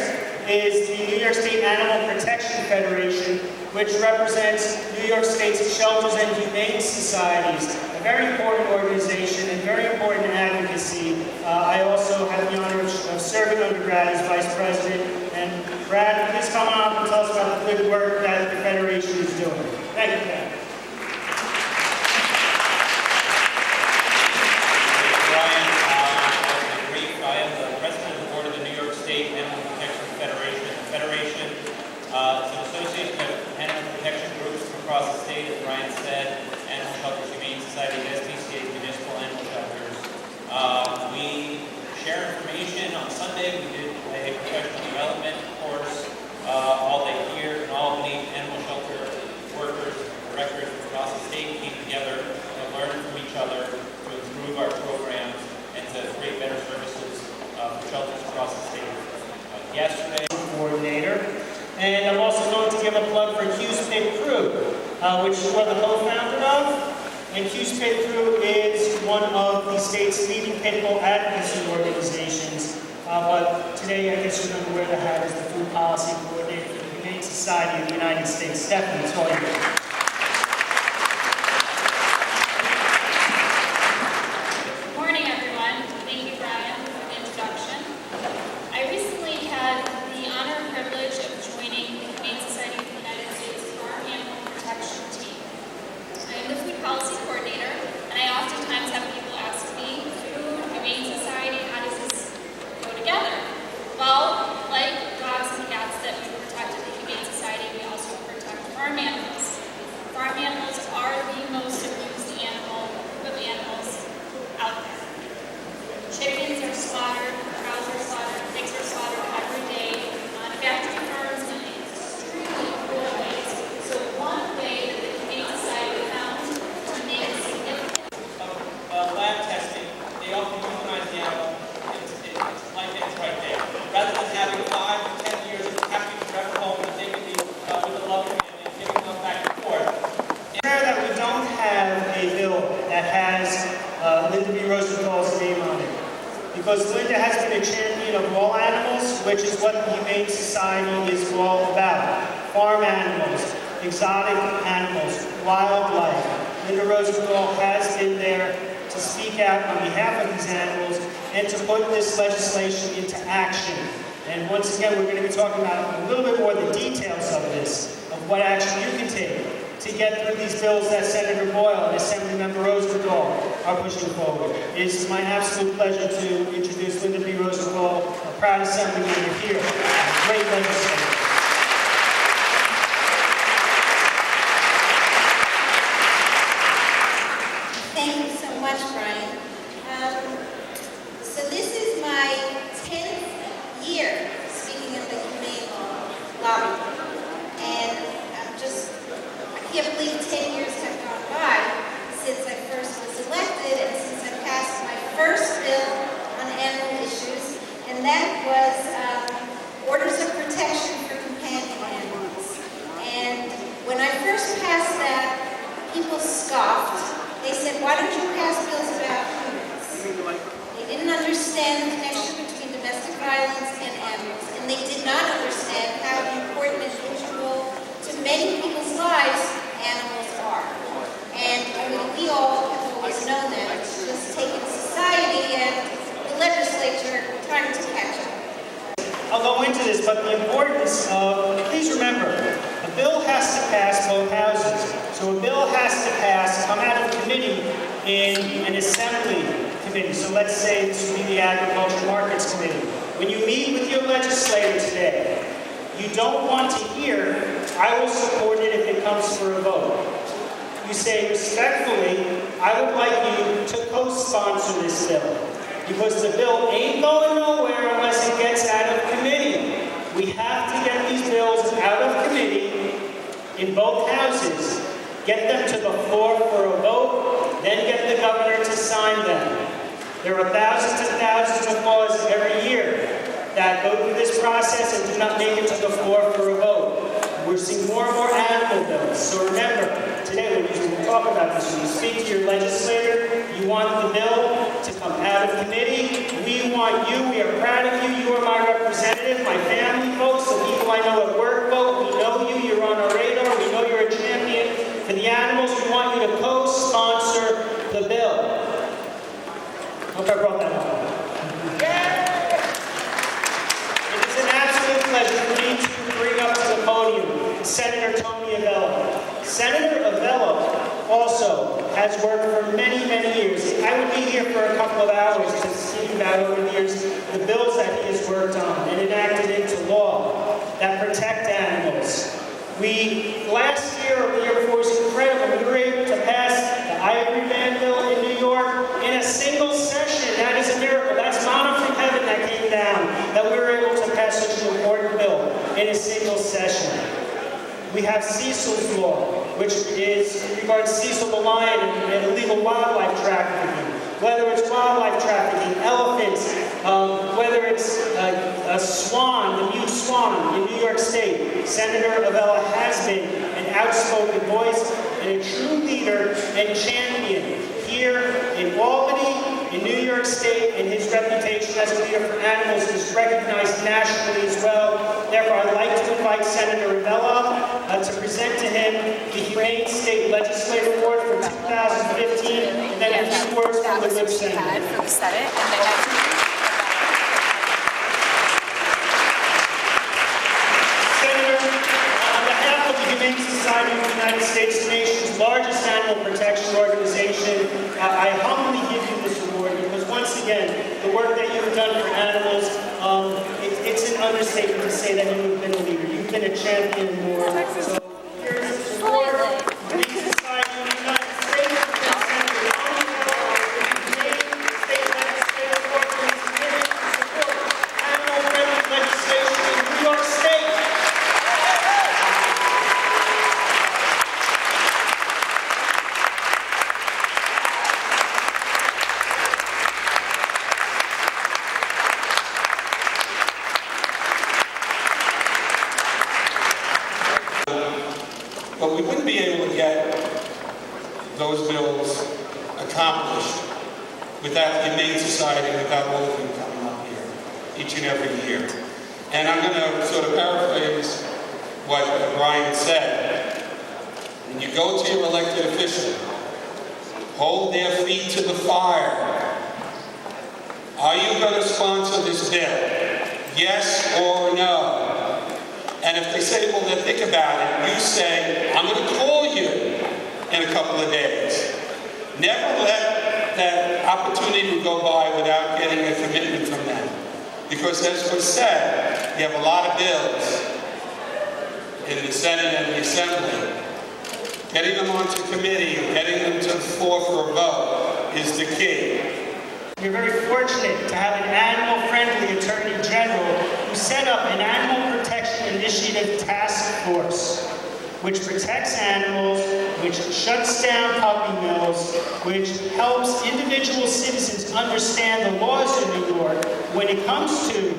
is the New York State Animal Protection Federation, which represents New York State's shelters and humane societies, a very important organization and very important advocacy. I also have the honor of serving under Brad as Vice President. And Brad, please come on up and tell us about the good work that the Federation is doing. Thank you, Brad. Across the state, as Ryan said, Animal Shelters Humane Society, SPCA, Municipal Animal Shelters. We share information. On Sunday, we did a professional development course all day here in Albany. Animal shelter workers, directors across the state came together to learn from each other to improve our programs and to create better services for shelters across the state. Yesterday, Coordinator. And I'm also going to give a plug for Hughes Pit Crew, which we're the co-founder of. And Hughes Pit Crew is one of the state's leading pit bull advocacy organizations. But today, I guess you're going to wear the hat as the Food Policy Coordinator for the Humane Society of the United States. Stephanie, it's all you. which is what the Humane Society is all about. Farm animals, exotic animals, wildlife. Linda Rosenthal has been there to speak out on behalf of these animals and to put this legislation into action. And once again, we're going to be talking about a little bit more the details of this, of what action you can take to get through these bills that Senator Boyle and Assemblymember Rosenthal are pushing forward. It is my absolute pleasure to introduce Linda B. Rosenthal, a proud Assemblymember here, a great legislator. Thank you so much, Brian. So this is my 10th year speaking at the Humane lobby. And I can't believe 10 years have gone by since I first was elected and since I passed my first bill on animal issues, and that was orders of protection for companion animals. And when I first passed that, people scoffed. They said, "Why don't you pass bills about humans?" They didn't understand the connection between domestic violence and animals, and they did not understand how important and integral to many people's lives animals are. And we all have always known that. It's just taken society and the legislature trying to catch up. I'll go into this, but the importance of, please remember, a bill has to pass both houses. So a bill has to pass, come out of committee in an assembly committee. So let's say this would be the Agriculture Markets Committee. When you meet with your legislator today, you don't want to hear, "I will support it if it comes for a vote." You say respectfully, "I would like you to co-sponsor this bill." Because the bill ain't going nowhere unless it gets out of committee. We have to get these bills out of committee in both houses, get them to the floor for a vote, then get the governor to sign them. There are thousands and thousands of laws every year that go through this process and do not make it to the floor for a vote. We're seeing more and more animal bills. So remember, today when you talk about this, when you speak to your legislator, you want the bill to come out of committee. We want you. We are proud of you. You are my representative, my family folks, the people I know at work vote. We know you. You're on our radar. We know you're a champion for the animals. We want you to co-sponsor the bill. Hope I brought that up. It is an absolute pleasure for me to bring up to the podium Senator Tony Avello. Senator Avello also has worked for many, many years. I would be here for a couple of hours to speak about over the years the bills that he has worked on and enacted into law that protect animals. Last year or the year before, was incredible. We were able to pass the ivory ban bill in New York in a single session. That is a miracle. That's manna from heaven that came down, that we were able to pass such an important bill in a single session. We have Cecil's law, which regards Cecil the lion and illegal wildlife trafficking. Whether it's wildlife trafficking, elephants, whether it's a swan, the mute swan in New York State, Senator Avello has been an outspoken voice and a true leader and champion here in Albany, in New York State, and his reputation as a leader for animals is recognized nationally as well. Therefore, I'd like to invite Senator Avello to present to him the Humane State Legislative Award for 2015, and then a few words from the good senator. For the Senate, and then Senator, on behalf of the Humane Society of the United States, the nation's largest animal protection organization, I humbly give you this award because, once again, the work that you have done for animals, it's an understatement to say that you have been a leader. You've been a champion in more. So here's this award for the Society of the United States. Senator Tony Avello, the Humane State Legislative Award for his commitment to support animal-friendly legislation in New York State. But we wouldn't be able to get those bills accomplished without the Humane Society, without all of you coming up here each and every year. and I'm going to sort of paraphrase what Brian said. When you go to your elected official, hold their feet to the fire. Are you going to sponsor this bill? Yes or no? And if they say, well, then think about it, you say, I'm going to call you in a couple of days. Never let that opportunity go by without getting a commitment from them. Because as was said, you have a lot of bills in the Senate and the Assembly. Getting them onto committee and getting them to the floor for a vote is the key. We're very fortunate to have an animal-friendly Attorney General who set up an Animal Protection Initiative Task Force, which protects animals, which shuts down puppy mills, which helps individual citizens understand the laws in New York when it comes to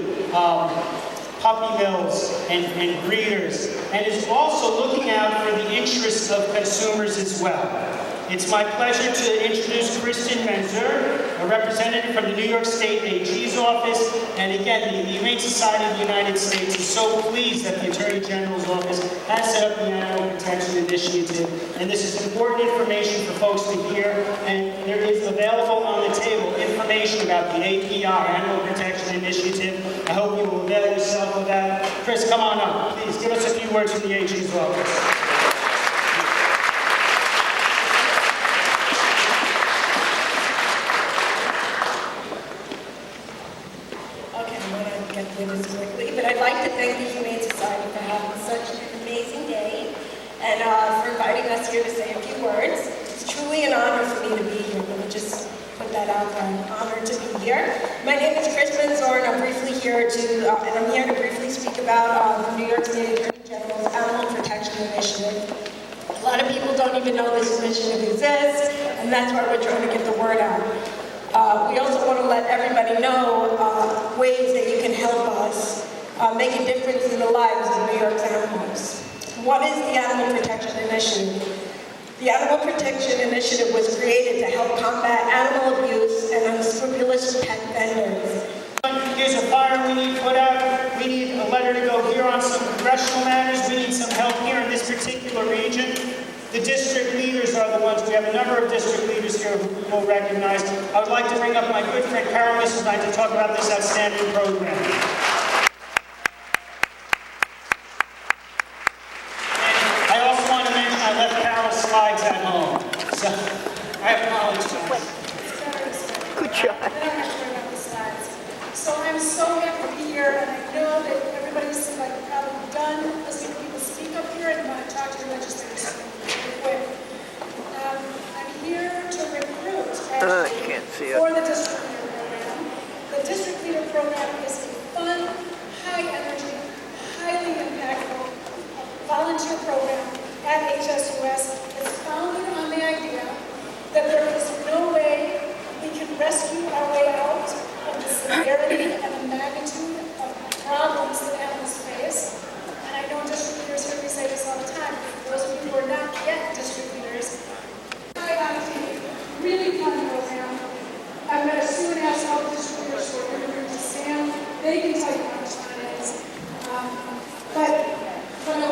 puppy mills and breeders, and is also looking out for the interests of consumers as well. It's my pleasure to introduce Kristen Manzur, a representative from the New York State AG's office. And again, the Humane Society of the United States is so pleased that the Attorney General's office has set up the Animal Protection Initiative. And this is important information for folks to hear. And there is available on the table information about the API, Animal Protection Initiative. I hope you will avail yourself of that. Chris, come on up. Please give us a few words from the AG's office. Quickly, but I'd like to thank the Humane Society for having such an amazing day and for inviting us here to say a few words. It's truly an honor for me to be here. Let me just put that out there. I'm honored to be here. My name is Chris Manzur, and I'm briefly here to briefly speak about the New York State Attorney General's Animal Protection Initiative. A lot of people don't even know this initiative exists, and that's why we're trying to get the word out. We also want to let everybody know ways that you can help us make a difference in the lives of New York's animals. What is the Animal Protection Initiative? The Animal Protection Initiative was created to help combat animal abuse and unscrupulous pet vendors. Here's a fire we need put out. We need a letter to go here on some congressional matters. We need some help here in this particular region. The district leaders are the ones. We have a number of district leaders here who will recognize. I would like to bring up my good friend Carol tonight to talk about this outstanding program. And I also want to mention I left Carol's slides at home. So I apologize. Good job. I don't have to bring up the slides. So I'm so happy to be here, and I know that everybody's probably done listening to people speak up here and want to talk to the legislators. I'm here to recruit actually for the district leader program. The district leader program is a fun, high energy, highly impactful volunteer program at HSUS. It's founded on the idea that there is no way we can rescue our way out of the severity and the magnitude of problems that animals face. And I know district leaders hear me say this all the time. For those of you who are not yet district leaders, really fun program. I've met a Sue and asked all the district leaders who are interviewing to Sam. They can tell you how much fun it is. But I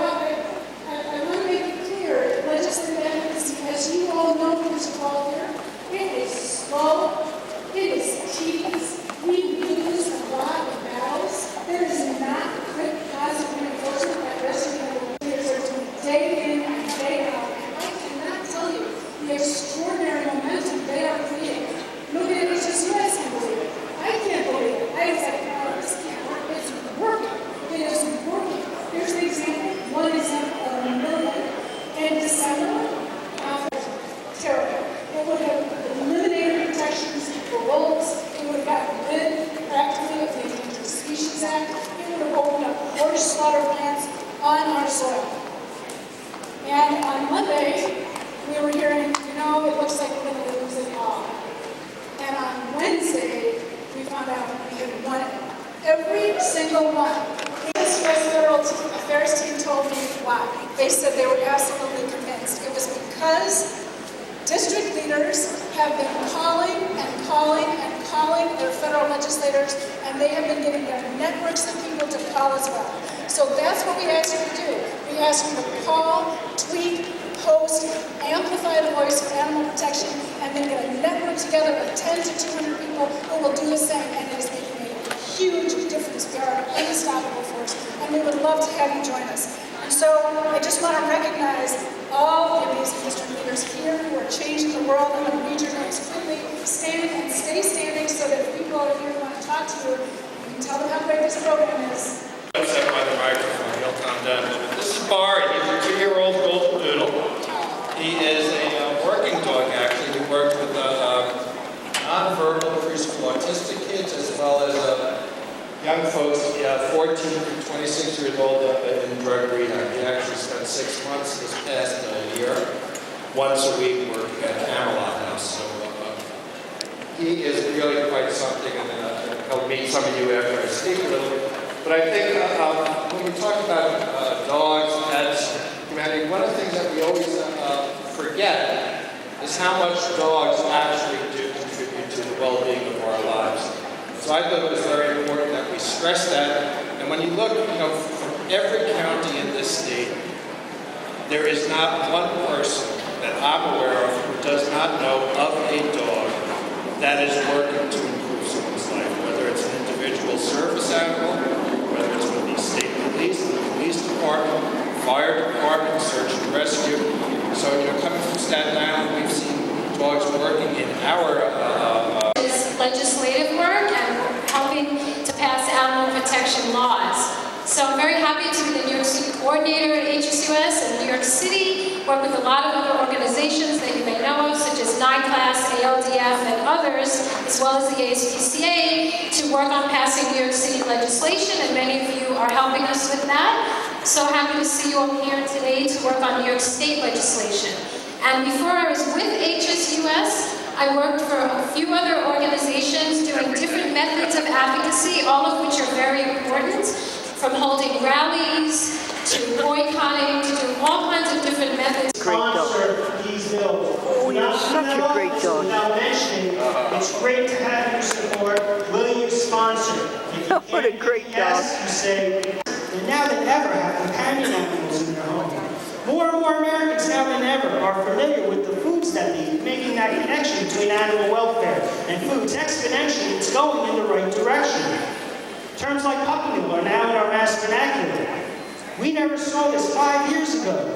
want to make it clear, legislative advocacy, as you all know from this call here, it is slow, it is tedious. We lose a lot of battles. There is not quick positive reinforcement that rescue leaders are doing day in and day out. And I cannot tell you the extraordinary momentum they are creating. Look at HSUS and believe it. I can't believe it. I was like, oh, this can't work. It's working. It is working. Here's the example. One example of a million in December. Terrible. It would have eliminated protections for wolves. It would have gotten rid practically of the Endangered Species Act. It would have opened up horse slaughter plants on our soil. And on Monday, we were hearing, it looks like we're going to lose it all. And on Wednesday, we found out we had won it. Every single one. This federal affairs team told me why. They said they were absolutely convinced. It was because district leaders have been calling and calling and calling their federal legislators and they have been giving them networks of people to call as well. So that's what we ask you to do. We ask you to call, tweet, post, amplify the voice of animal protection, and then get a network together of 10 to 200 people who will do the same, and it is making a huge difference. We are an unstoppable force, and we would love to have you join us. And so I just want to recognize all the amazing district leaders here who are changing the world. I'm going to read your names quickly. Stand and stay standing so that if people over here want to talk to you, you can tell them how great this program is. Upset by the microphone, he'll calm down a little bit. This is Barry, he's a 2-year-old golden doodle. He is a working dog, actually. He works with nonverbal preschool autistic kids as well as young folks, 14 to 26 years old in drug rehab. He actually spent 6 months this past year, once a week working at Camelot House. So he is really quite something, and he'll meet some of you after I speak a little bit. But I think when we talk about dogs, pets, humanity, one of the things that we always forget is how much dogs actually do contribute to the well-being of our lives. So I thought it was very important that we stress that. And when you look, from every county in this state, there is not one person that I'm aware of who does not know of a dog that is working to improve someone's life, whether it's an individual service animal, whether it's with the state police, the police department, fire department, search and rescue. So, coming from Staten Island, we've seen dogs working in our legislative work and helping to pass animal protection laws. So I'm very happy to be the New York City coordinator at HSUS in New York City, work with a lot of other organizations that you may know of, such as NICLAS, ALDF, and others, as well as the ASPCA, to work on passing New York City legislation, and many of you are helping us with that. So happy to see you all here today to work on New York State legislation. And before I was with HSUS, I worked for a few other organizations doing different methods of advocacy, all of which are very important, from holding rallies to boycotting to doing all kinds of different methods. Sponsor these bills. Oh, you're such a great dog. Without mentioning, it's great to have your support. Will you sponsor? If you What a can't great say yes, you say, and now than ever have companion animals in their home. More and more Americans now than ever are familiar with the foods that they eat, making that connection between animal welfare and foods. Exponentially, it's going in the right direction. Terms like puppy mill are now in our mass vernacular. We never saw this 5 years ago.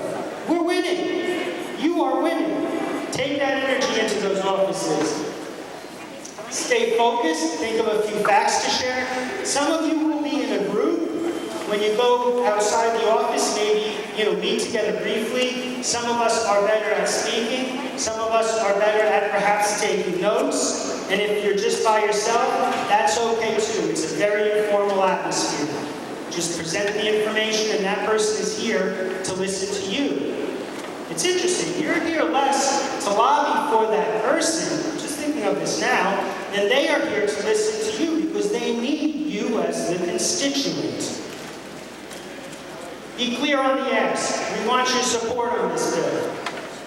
We're winning. You are winning. Take that energy into those offices. Stay focused. Think of a few facts to share. Some of you will be in a group. When you go outside the office, maybe, meet together briefly. Some of us are better at speaking. Some of us are better at perhaps taking notes. And if you're just by yourself, that's okay too. It's a very informal atmosphere. Just present the information, and that person is here to listen to you. It's interesting. You're here less to lobby for that person, just thinking of this now, than they are here to listen to you because they need you as the constituent. Be clear on the ask. We want your support on this bill.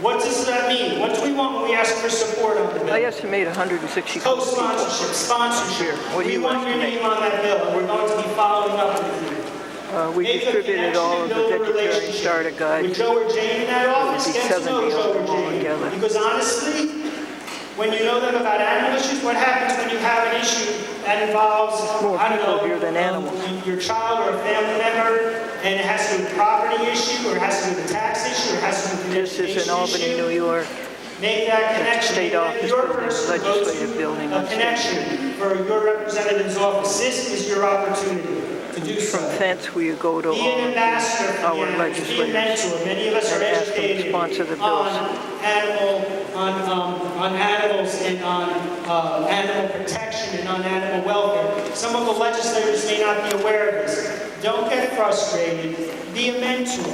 What does that mean? What do we want when we ask for support on the bill? I estimate 160 people. Co-sponsorship, sponsorship. What do We you want your estimate? name on that bill, and we're going to be following up with you. We Make a distributed all of the connection, build a vegetarian relationship. starter guides. With Joe or Jane in that office, Maybe get to know 70 Joe of or them all Jane. together. Because honestly, when you know them about animal issues, what happens when you have an issue that involves, More people here than animals. your child or a family member, and it has to do with a property issue, or it has to do with a tax issue, or it has to do with an This is in education Albany, issue? New York. Make that connection. State Make that office your building, person legislative go to building a on State connection for your representative's office. This is your opportunity to do so. From thence, we go to Be all an of ambassador for our the animals. Be a legislators mentor. Many of us are and ask them to educated sponsor the bills. on animals and on animal protection and on animal welfare. Some of the legislators may not be aware of this. Don't get frustrated. Be a mentor.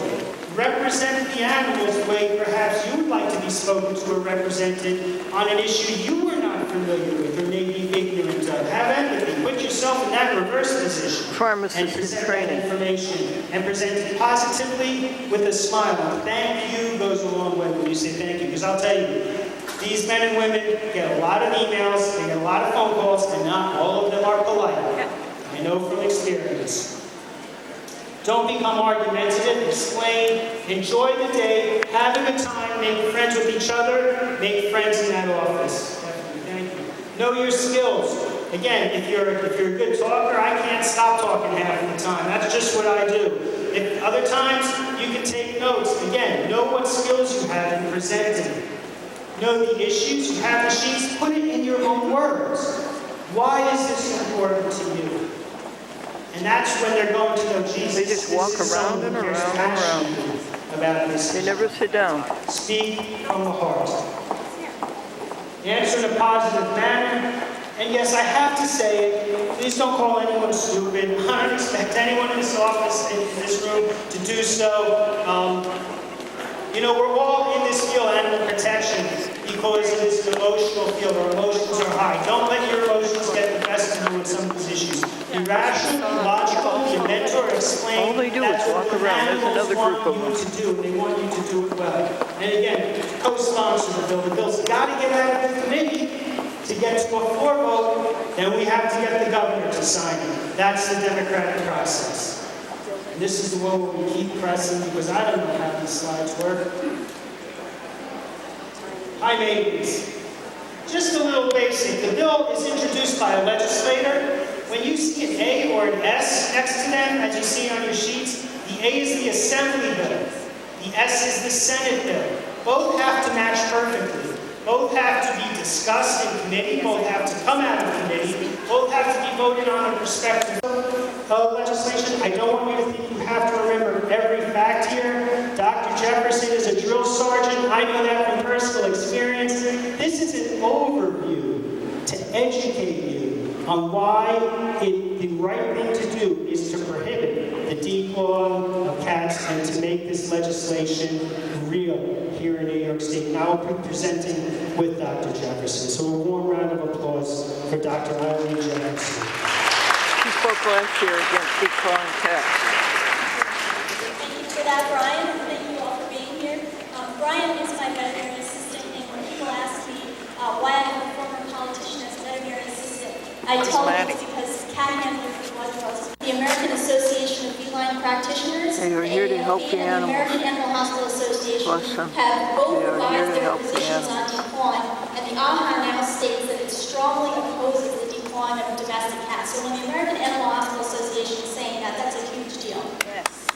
Represent the animals the way perhaps you would like to be spoken to or represented on an issue you were not familiar with or may be ignorant of. Have empathy. Put yourself in that reverse position. And Pharmacists in present training. that information and present it positively with a smile. Thank you goes a long way when you say thank you, because I'll tell you, these men and women get a lot of emails, they get a lot of phone calls, and not all of them are polite. I know from experience. Don't become argumentative, explain, enjoy the day, have a good time, make friends with each other, make friends in that office. Definitely, thank you. Know your skills. Again, if you're a good talker, I can't stop talking half of the time. That's just what I do. If other times, you can take notes. Again, know what skills you have in presenting. Know the issues, you have the sheets, put it in your own words. Why is this important to you? And that's when they're going to know Jesus. They just walk around and around and around. About this. They never sit down. Speak from the heart. Answer in a positive manner. And yes, I have to say, please don't call anyone stupid. I don't expect anyone in this office, in this room, to do so. We're all in this field, animal protection, because it is an emotional field. Our emotions are high. Don't let your emotions get the best of you in some of these issues. Be rational, be logical, be mentor, explain. All they do is walk around. There's another group of them. To do. They want you to do it well. And again, co-sponsor the bill. The bill's got to get out of the committee to get to a floor vote. Then we have to get the governor to sign it. That's the democratic process. And this is the one where we keep pressing, because I don't know how these slides work. Hi, maidens. Just a little basic. The bill is introduced by a legislator. When you see an A or an S next to them, as you see on your sheets, the A is the Assembly bill. The S is the Senate bill. Both have to match perfectly. Both have to be discussed in committee. Both have to come out of committee. Both have to be voted on in respect of legislation. I don't want you to think you have to remember every fact here. Dr. Jefferson is a drill sergeant. I know that from personal experience. This is an overview to educate you on why the right thing to do is to prohibit the declawing of cats and to make this legislation real here in New York State. And I'll be presenting with Dr. Jefferson. So a warm round of applause for Dr. Albany Jefferson. She spoke last year against declawing cats. Thank you for that, Brian, and thank you all for being here. Brian is my veterinary assistant, and when people ask me why I have a former politician as a veterinary assistant, I tell them it's because cat handling is blood draws. The American Association of Feline Practitioners, They are here to help the and the animals. American Animal Hospital Association Bless them. have both They are here revised to their help the positions on declawing, and the AHA now states that it strongly opposes the declawing of domestic cats. So when the American Animal Hospital Association is saying that, that's a huge deal. Yes.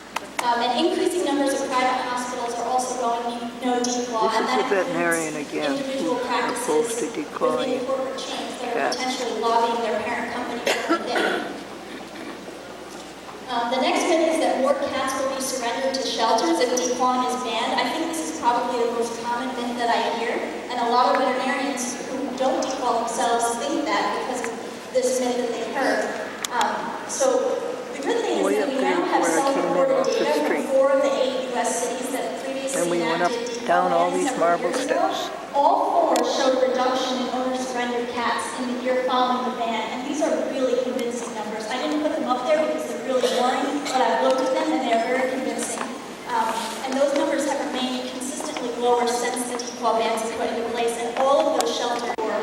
And increasing numbers of private hospitals are also going no declaw. This is the veterinarian again, Individual who's practices opposed to within declawing corporate chains that are cats. potentially lobbying their parent company for within. The next myth is that more cats will be surrendered to shelters if declawing is banned. I think this is probably the most common myth that I hear, and a lot of veterinarians who don't declaw themselves think that because of this myth that they heard. So the good thing is Way that up we there now have where I came in self-reported off the data from street. 4 of the 8 U.S. cities that previously And we went up, enacted down all declawing these several marble years ago. steps. All 4 showed a reduction in owner-surrendered cats in the year following the ban, and these are really convincing numbers. I didn't put them up there because they're really boring, but I've looked at them and they are very convincing. And those numbers have remained consistently lower since the declaw bans was put into place, and all of those shelters were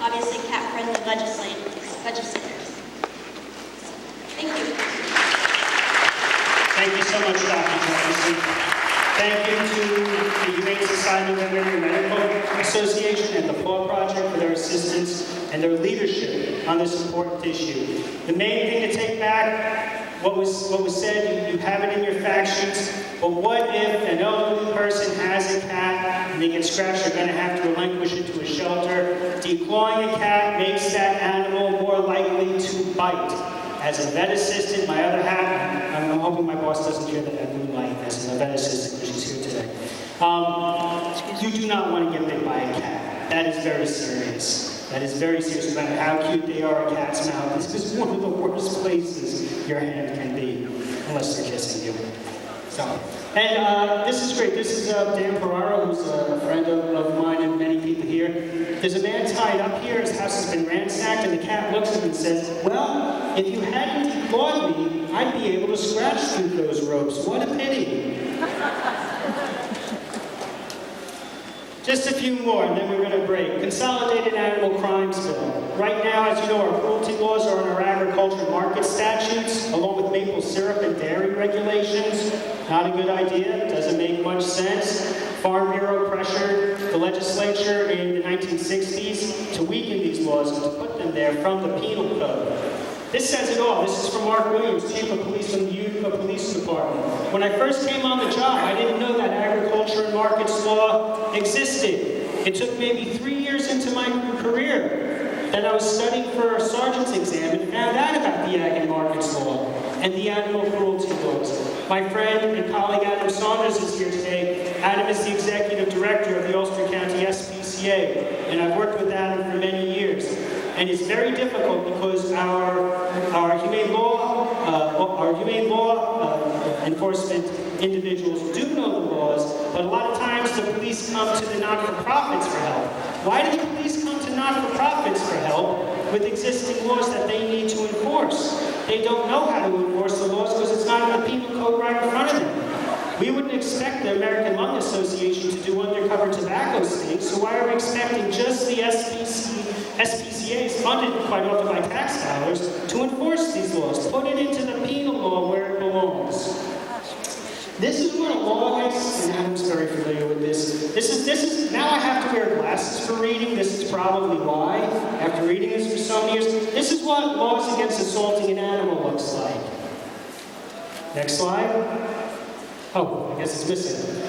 obviously cat-friendly legislators. Thank you. Thank you so much, Dr. Jefferson. Thank you to the Humane Society of Veterinary Medical Association and the Paw Project for their assistance and their leadership on this important issue. The main thing to take back, what was said, you have it in your fact sheets, but what if an elderly person has a cat and they get scratched, they're going to have to relinquish it to a shelter. Declawing a cat makes that animal more likely to bite. As a vet assistant, my other hat, I'm hoping my boss doesn't hear that I moonlight as a vet assistant because she's here today. You do not want to get bit by a cat. That is very serious. That is very serious. No matter how cute they are, a cat's mouth. This is one of the worst places your hand can be, unless they're kissing you. So, and this is great. This is Dan Ferraro, who's a friend of mine and many people here. There's a man tied up here. His house has been ransacked, and the cat looks at him and says, "Well, if you hadn't declawed me, I'd be able to scratch through those ropes. What a pity." Just a few more, and then we're going to break. Consolidated Animal Crimes Bill. Right now, as you know, our cruelty laws are in our agriculture market statutes, along with maple syrup and dairy regulations. Not a good idea. Doesn't make much sense. Farm Bureau pressured the legislature in the 1960s to weaken these laws and to put them there from the penal code. This says it all. This is from Mark Williams, Chief of Police from the Utica Police Department. When I first came on the job, I didn't know that agriculture and markets law existed. It took maybe 3 years into my career that I was studying for a sergeant's exam and found out about the ag and markets law and the animal cruelty laws. My friend and colleague Adam Saunders is here today. Adam is the executive director of the Ulster County SPCA, and I've worked with Adam for many years. And it's very difficult because our humane law enforcement individuals do know the laws, but a lot of times the police come to the not-for-profits for help. Why do the police come to not-for-profits for help with existing laws that they need to enforce? They don't know how to enforce the laws because it's not in the penal code right in front of them. We wouldn't expect the American Lung Association to do undercover tobacco stings, so why are we expecting just the SPCAs, funded quite often by tax dollars, to enforce these laws? Put it into the penal law where it belongs. This is what a law is, and Adam's very familiar with this. This is, now I have to wear glasses for reading. This is probably why, after reading this for so many years. This is what laws against assaulting an animal looks like. Next slide. Oh, I guess it's missing.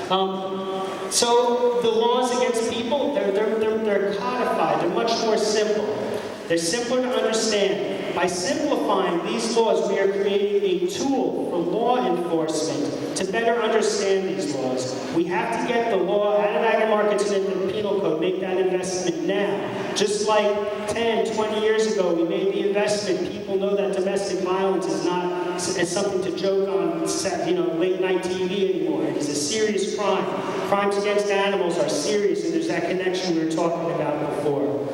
So the laws against people, they're codified. They're much more simple. They're simpler to understand. By simplifying these laws, we are creating a tool for law enforcement to better understand these laws. We have to get the law out of ag markets and into the penal code, make that investment now. Just like 10, 20 years ago, we made the investment. People know that domestic violence is not as something to joke on, late night TV anymore. It is a serious crime. Crimes against animals are serious, and there's that connection we were talking about before.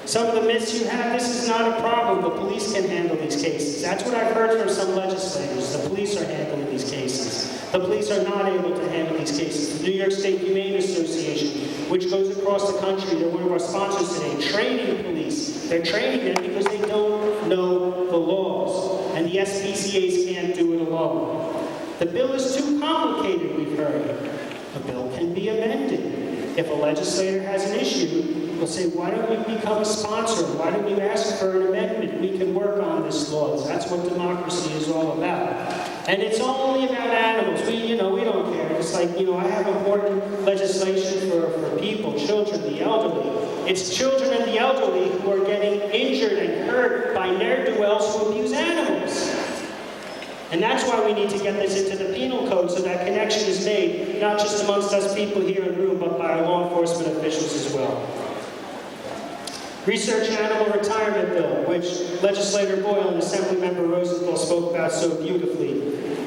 Some of the myths you have, this is not a problem. The police can handle these cases. That's what I've heard from some legislators. The police are handling these cases. The police are not able to handle these cases. The New York State Humane Association, which goes across the country, they're one of our sponsors today, training police. They're training them because they don't know the laws. And the SPCAs can't do it alone. The bill is too complicated, we've heard. A bill can be amended. If a legislator has an issue, we'll say, why don't you become a sponsor? Why don't you ask for an amendment? We can work on this law. That's what democracy is all about. And it's only about animals. We don't care. It's like, I have important legislation for people, children, the elderly. It's children and the elderly who are getting injured and hurt by ne'er-do-wells who abuse animals. And that's why we need to get this into the penal code so that connection is made, not just amongst us people here in the room, but by our law enforcement officials as well. Research Animal Retirement Bill, which Legislator Boyle and Assemblymember Rosenthal spoke about so beautifully.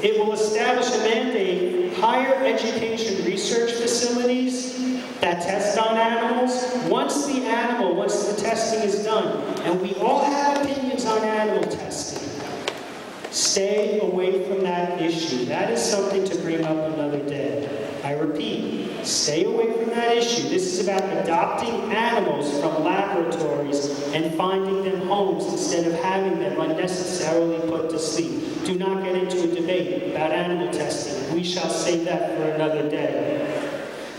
It will establish a mandate, higher education research facilities that test on animals. Once the testing is done, and we all have opinions on animal testing, stay away from that issue. That is something to bring up another day. I repeat, stay away from that issue. This is about adopting animals from laboratories and finding them homes instead of having them unnecessarily put to sleep. Do not get into a debate about animal testing. We shall save that for another day.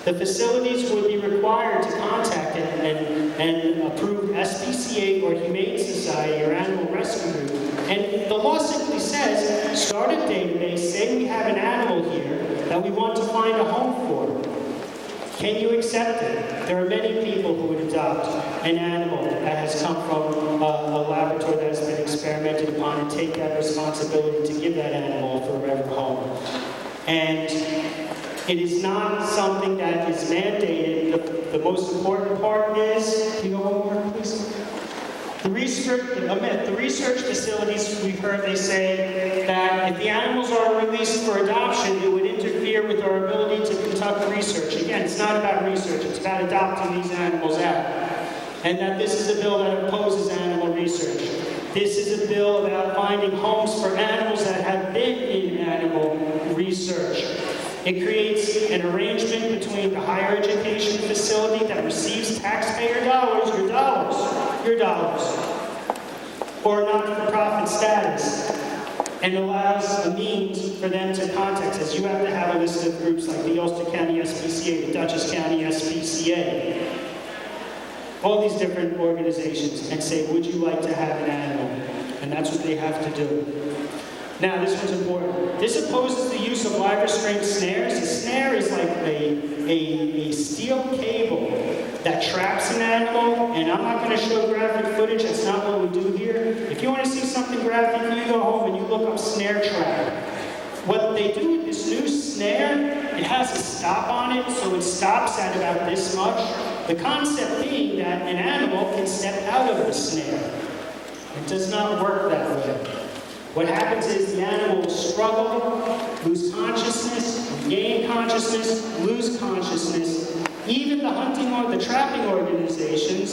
The facilities would be required to contact an approved SPCA or Humane Society or Animal Rescue Group. And the law simply says, start a database, say we have an animal here that we want to find a home for. Can you accept it? There are many people who would adopt an animal that has come from a laboratory that has been experimented upon and take that responsibility to give that animal a forever home. And it is not something that is mandated. The most important part is, can you go one more, please? The research facilities, we've heard they say that if the animals are released for adoption, it would interfere with our ability to conduct research. Again, it's not about research, it's about adopting these animals out. And that this is a bill that opposes animal research. This is a bill about finding homes for animals that have been in animal research. It creates an arrangement between the higher education facility that receives taxpayer dollars, your dollars, or not-for-profit status, and allows a means for them to contact us. You have to have a list of groups like the Ulster County SPCA, the Dutchess County SPCA, all these different organizations, and say, would you like to have an animal? And that's what they have to do. Now, this one's important. This opposes the use of live restraint snares. A snare is like a steel cable that traps an animal, and I'm not going to show graphic footage. That's not what we do here. If you want to see something graphic, you go home and you look up snare trap. What they do with this new snare, it has a stop on it, so it stops at about this much. The concept being that an animal can step out of the snare. It does not work that way. What happens is the animal will struggle, lose consciousness, gain consciousness, lose consciousness. Even the hunting or the trapping organizations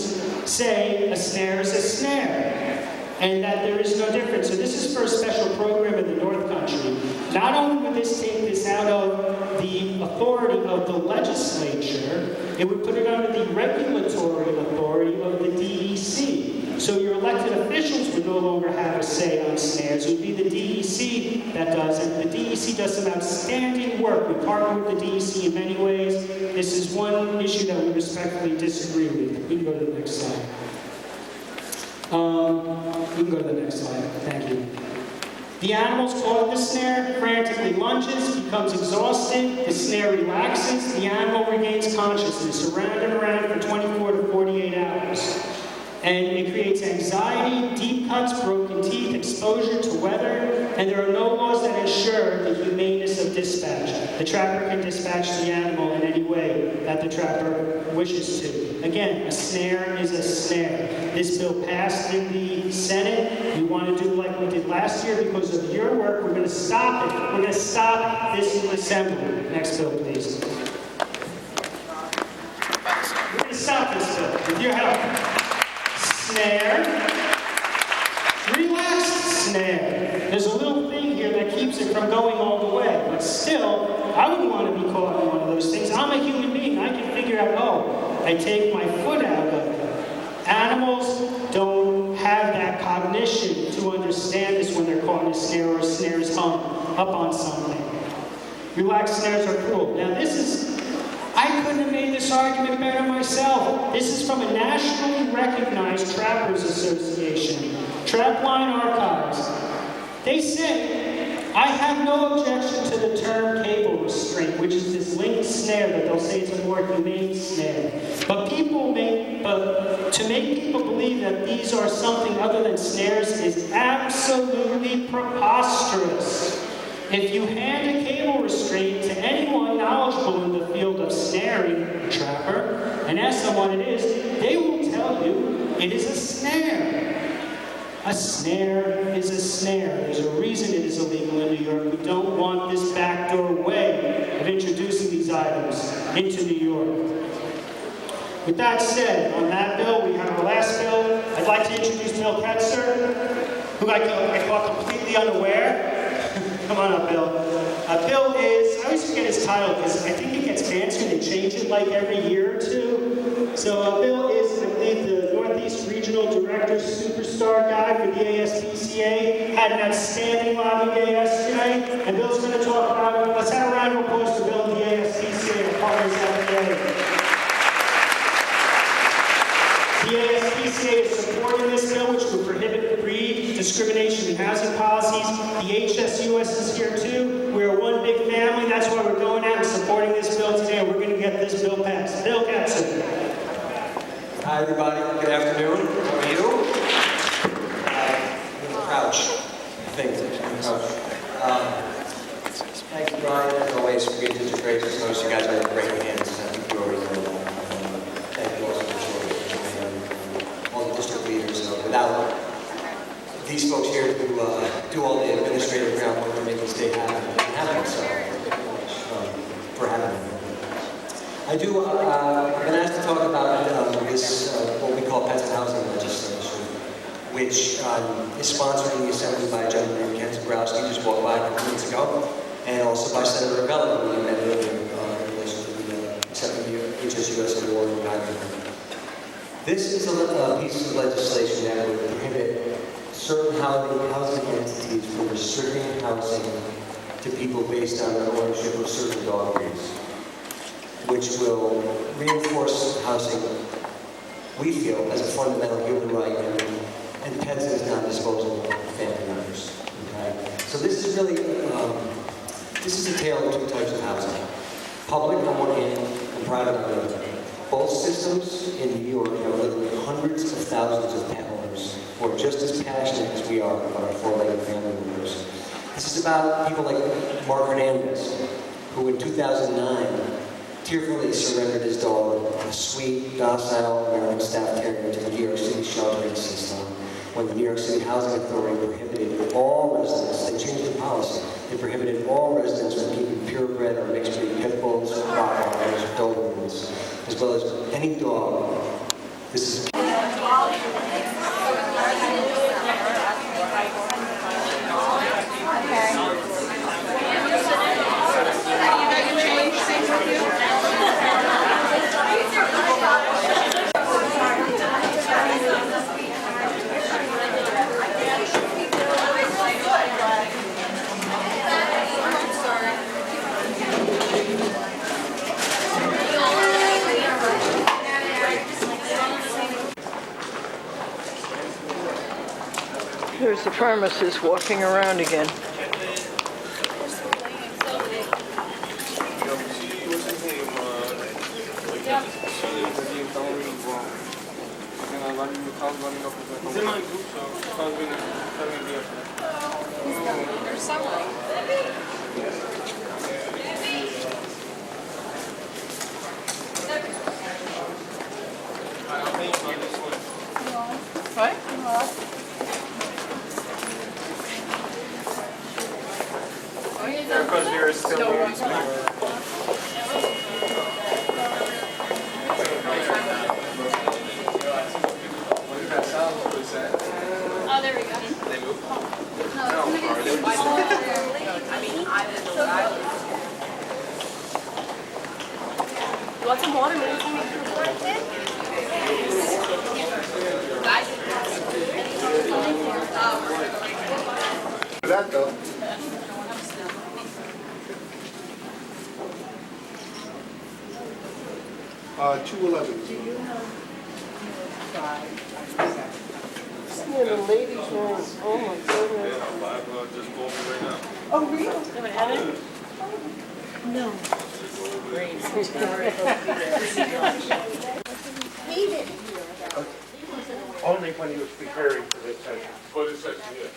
say a snare is a snare, and that there is no difference. So this is for a special program in the North Country. Not only would this take this out of the authority of the legislature, it would put it under the regulatory authority of the DEC. So your elected officials would no longer have a say on snares. It would be the DEC that does it. The DEC does some outstanding work. We partner with the DEC in many ways. This is one issue that we respectfully disagree with. We can go to the next slide. We can go to the next slide. Thank you. The animal's caught in the snare, frantically lunges, becomes exhausted, the snare relaxes, the animal regains consciousness around and around for 24 to 48 hours. And it creates anxiety, deep cuts, broken teeth, exposure to weather, and there are no laws that ensure the humaneness of dispatch. The trapper can dispatch the animal in any way that the trapper wishes to. Again, a snare is a snare. This bill passed in the Senate. We want to do like we did last year because of your work. We're going to stop it. We're going to stop this assembly. Next bill, please. We're going to stop this bill with your help. Snare, relaxed snare. There's a little thing here that keeps it from going all the way, but still, I wouldn't want to be caught in one of those things. I'm a human being. I can figure out, oh, I take my foot out of it. Animals don't have that cognition to understand this when they're caught in a snare or a snare is hung up on something. Relaxed snares are cruel. Now I couldn't have made this argument better myself. This is from a nationally recognized Trappers Association, Trapline Archives. They say, I have no objection to the term cable restraint, which is this linked snare that they'll say it's a more humane snare. But to make people believe that these are something other than snares is absolutely preposterous. If you hand a cable restraint to anyone knowledgeable in the field of snaring, a trapper, and ask them what it is, they will tell you it is a snare. A snare is a snare. There's a reason it is illegal in New York. We don't want this backdoor way of introducing these items into New York. With that said, on that bill, we have our last bill. I'd like to introduce Bill Ketzer, who I caught completely unaware. Come on up, Bill. Bill is, I always forget his title because I think it gets fancy and they change it like every year or two. So Bill is, I believe, the Northeast Regional Director Superstar guy for the ASPCA. Had an outstanding lobby day yesterday, and Bill's going to talk about it. Let's have a round of applause for Bill and the ASPCA, our partners at the A. The ASPCA is supporting this bill, which would prohibit breed, discrimination, and housing policies. The HSUS is here too. We're one big family. That's why we're going out and supporting this bill today. We're going to get this bill passed. Bill Ketzer. Hi, everybody. Good afternoon. How are you? Crouch. I think. Thank you, Brian. As always, for being such a great host. You guys are great hands. I think you already know that. Thank you also for all the district leaders. Without these folks here to do all the administrative groundwork to make this day happen. So, for having me. I'm going to ask to talk about this, what we call peasant housing legislation, which is sponsored in the Assembly by a gentleman named Ken Zabrowski, just walked by a couple minutes ago, and also by Senator Riddle, who we met earlier in relation to the accepting the HSUS award in Ireland. This is a piece of legislation that would prohibit certain housing entities from restricting housing to people based on their ownership of certain dog breeds, which will reinforce housing, we feel, as a fundamental human right, and pets as non-disposable family members. Okay? So this is really, this is a tale of two types of housing. Public on one hand, and private on the other. Both systems in New York have literally hundreds of thousands of pet owners who are just as passionate as we are about our four-legged family members. This is about people like Mark Hernandez, who in 2009 tearfully surrendered his dog, a sweet, docile American staff terrier, to the New York City sheltering system when the New York City Housing Authority prohibited all residents, they changed the policy, they prohibited all residents from keeping purebred or mixed breed pit bulls, Rottweilers, or Dobermans, as well as any dog. This is There's the pharmacist walking around again. There's something. What? Because you're still Oh, there we go. They move. You want some water, maybe? That though. Do 211. Yeah, the ladies know. Oh my goodness. Oh, really? Haven't had it? No. Only when he was preparing for this session. For this session, yeah.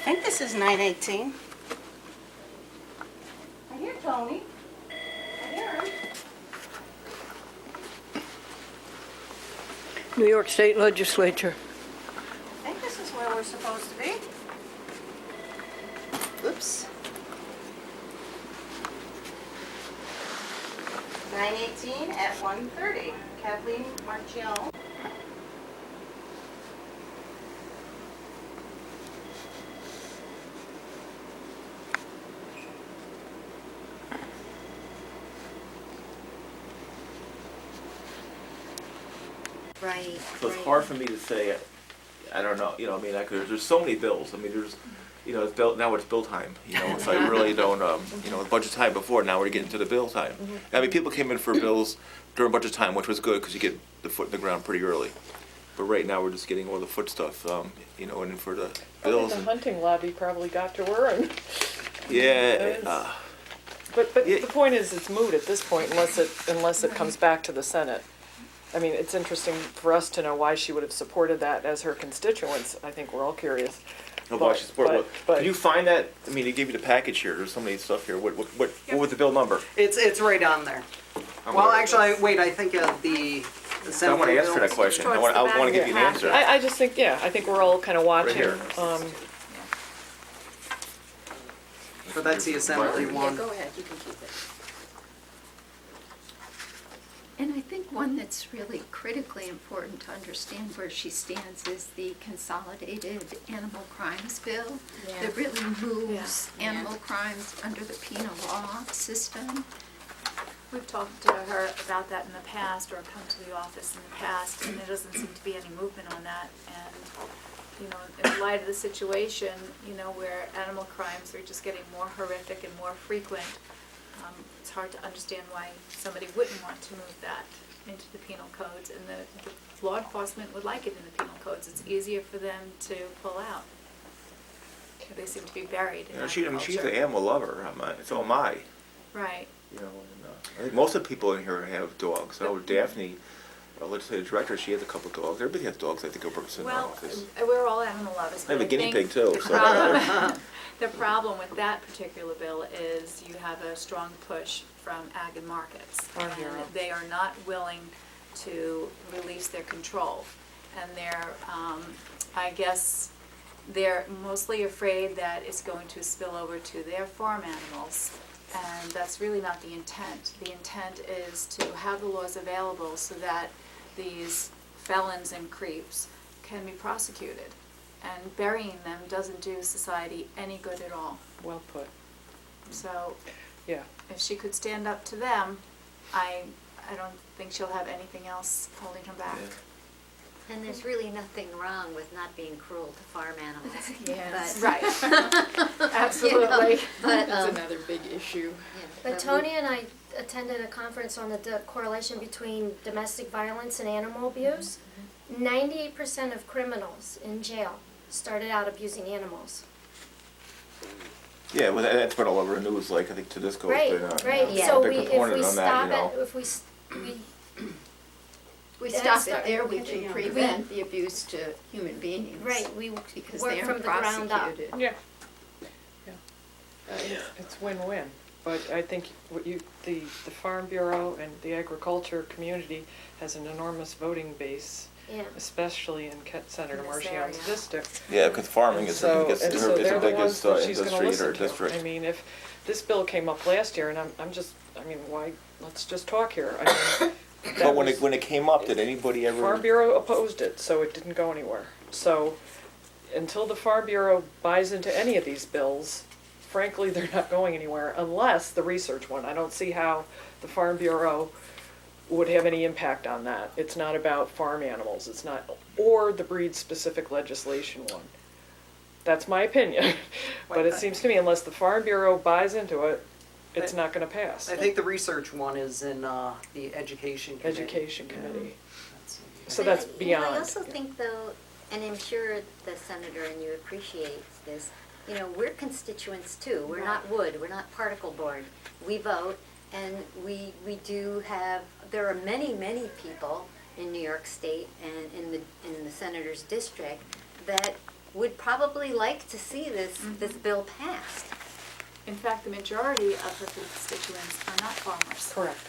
I think this is 918. I hear Tony. I hear him. New York State Legislature. I think this is where we're supposed to be. Oops. 918 at 1:30. Kathleen Marchione. Right. So it's hard for me to say, I don't know, I mean, there's so many bills. I mean, there's, it's bill, now it's bill time, so I really don't, budget time before, now we're getting to the bill time. I mean, people came in for bills during budget time, which was good, because you get the foot in the ground pretty early. But right now, we're just getting all the foot stuff, and for the bills. The hunting lobby probably got to her and. Yeah. But the point is, it's moot at this point, unless it comes back to the Senate. I mean, it's interesting for us to know why she would have supported that as her constituents. I think we're all curious. Why she supported what? Can you find that? I mean, they gave you the package here. There's so many stuff here. What was the bill number? It's right on there. Well, actually, wait, I think the I want to answer that question. I want to give you an answer. I just think, I think we're all kind of watching. Right here. But that's the assembly one. Go ahead, you can keep it. And I think one that's really critically important to understand where she stands is the Consolidated Animal Crimes Bill that really moves animal crimes under the penal law system. We've talked to her about that in the past, or come to the office in the past, and there doesn't seem to be any movement on that. And, you know, in light of the situation, you know, where animal crimes are just getting more horrific and more frequent, it's hard to understand why somebody wouldn't want to move that into the penal codes, and the law enforcement would like it in the penal codes. It's easier for them to pull out. They seem to be buried in that she's culture. an animal lover. So am I. Right. You know, and, I think most of the people in here have dogs. Daphne, our legislative director, she has a couple dogs. Everybody has dogs, I think, who works in the Well, office. we're all animal lovers. I have but a guinea think pig, too, the so- problem- The problem with that particular bill is you have a strong push from ag and markets. Farm Bureau. And they are not willing to release their control. And they're, I guess, they're mostly afraid that it's going to spill over to their farm animals. And that's really not the intent. The intent is to have the laws available so that these felons and creeps can be prosecuted. And burying them doesn't do society any good at all. Well put. So, Yeah. if she could stand up to them, I don't think she'll have anything else holding her back. And there's really nothing wrong with not being cruel to farm animals. Yes. But- Right. Absolutely. But, That's another big issue. But Tony and I attended a conference on the correlation between domestic violence and animal abuse. 98% of criminals in jail started out abusing animals. Yeah, well, that's been all over the news, like, I think Tedesco's Right, been right. Yeah. So a big if proponent we on that, stop you know. it, if We That's stop it start- there, we we can can- prevent the abuse to human beings. right, we Because work they from are the ground up. prosecuted. Yeah. It's win-win, but I think the Farm Bureau and the agriculture community has an enormous voting base, Yeah. especially in Senator In this Marchion's area. district. Yeah, because farming And is so- the biggest, and is so the they're the biggest ones that she's gonna industry in listen our to. district. I mean, if this bill came up last year, and why, let's just talk here. I mean, But when it came up, did anybody ever? Farm Bureau opposed it, so it didn't go anywhere. So until the Farm Bureau buys into any of these bills, frankly, they're not going anywhere unless the research one. I don't see how the Farm Bureau would have any impact on that. It's not about farm animals, it's not, or the breed-specific legislation one. That's my opinion. But it seems to me unless the Farm Bureau buys into it, it's not gonna pass. I think the research one is in the education committee. Education committee. So But, that's you know, I beyond. also think though, and I'm sure the senator and you appreciate this, you know, we're constituents too. We're not wood, we're not particle board. We vote, and we do have, there are many, many people in New York State and in the senator's district that would probably like to see this bill passed. In fact, the majority of her constituents are not farmers. Correct.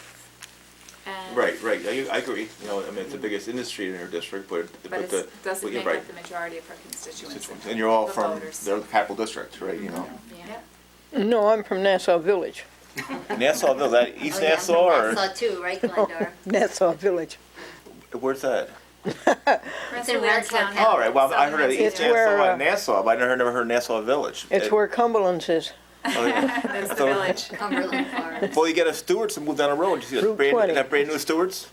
And Right. I agree. You know, I mean, it's the biggest industry in our district, but it doesn't you're make right. up the majority of her constituents. And you're all the from voters. the capital district, right? You know, Yeah. No, I'm from Nassau Village. Nassauville, that East Oh, yeah, Nassau or Nassau too, right, Glendora? Nassau Village. where's that? It's in Warrentown. All right. Well, I heard of It's East Nassau where, and Nassau, but I never heard Nassau Village. It's where Cumberland's is. Oh, yeah. That's the So- village. Cumberland Farms. Well, you get a Stewart's and move down the road. You see Route 20. that brand new Stewart's?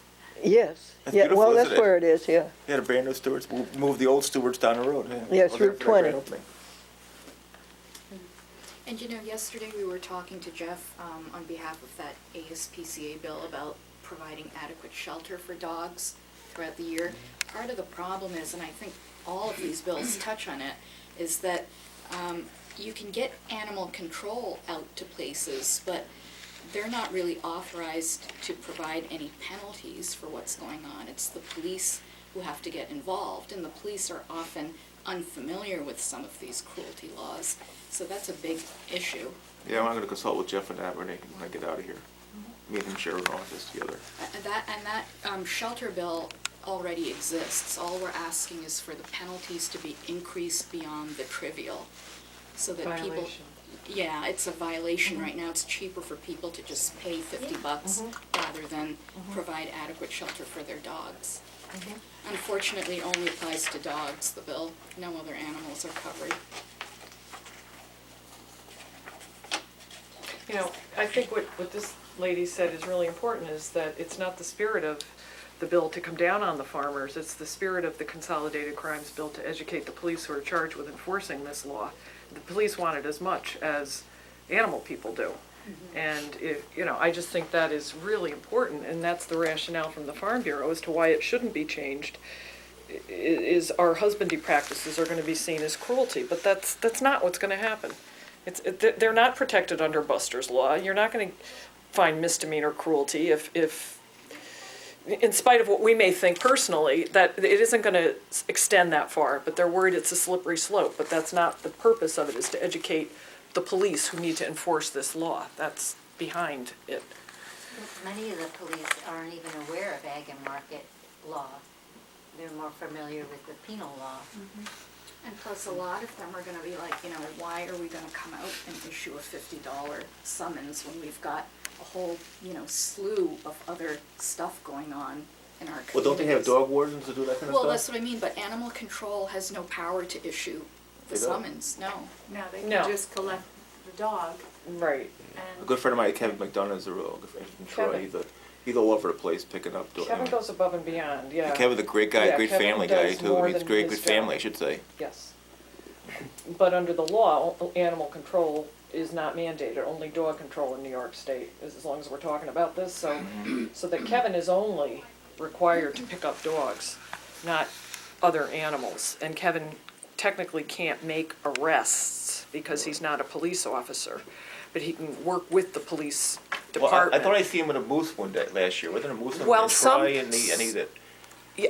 Yes. That's Yeah, beautiful, well, that's isn't it? where it is, yeah. Yeah, the brand new Stewart's. Move the old Stewart's down the road. Yeah, it's I was there Route for that 20. grand opening. And you know, yesterday we were talking to Jeff on behalf of that ASPCA bill about providing adequate shelter for dogs throughout the year. Part of the problem is, and I think all of these bills touch on it, is that you can get animal control out to places, but they're not really authorized to provide any penalties for what's going on. It's the police who have to get involved, and the police are often unfamiliar with some of these cruelty laws. So that's a big issue. Yeah, I'm going to consult with Jeff on that when I get out of here. Me and him share an office together. That shelter bill already exists. All we're asking is for the penalties to be increased beyond the trivial, so that people. Violation. Yeah, it's a violation right now. It's cheaper for people to just pay $50 rather than provide adequate shelter for their dogs. Unfortunately, it only applies to dogs, the bill. No other animals are covered. You know, I think what this lady said is really important, is that it's not the spirit of the bill to come down on the farmers, it's the spirit of the Consolidated Crimes Bill to educate the police who are charged with enforcing this law. The police want it as much as animal people do. And I just think that is really important, and that's the rationale from the Farm Bureau as to why it shouldn't be changed, is our husbandry practices are going to be seen as cruelty, but that's not what's going to happen. They're not protected under Buster's Law. You're not going to find misdemeanor cruelty if, in spite of what we may think personally, that it isn't going to extend that far, but they're worried it's a slippery slope, but that's not the purpose of it, is to educate the police who need to enforce this law. That's behind it. Many of the police aren't even aware of ag and market law. They're more familiar with the penal law. And plus, a lot of them are gonna be like, why are we gonna come out and issue a $50 summons when we've got a whole, slew of other stuff going on in our communities? Well, don't they have dog wardens to do that kind of stuff? Well, that's what I mean, but animal control has no power to issue the They don't? summons, no. No, they can No. just collect the dog. Right. A good friend of mine, Kevin McDonough's a real good friend from Troy. He's all over the place picking up dogs. Kevin goes above and beyond, yeah. Kevin's a great guy, Yeah, great Kevin family guy does too. more He's than great, his good family, I job. should say. Yes. But under the law, animal control is not mandated, only dog control in New York State, as long as we're talking about this. So that Kevin is only required to pick up dogs, not other animals. And Kevin technically can't make arrests because he's not a police officer, but he can work with the police Well, department. I thought I seen him with a moose one day last year. Wasn't a moose in Well, Troy and he did. Yeah,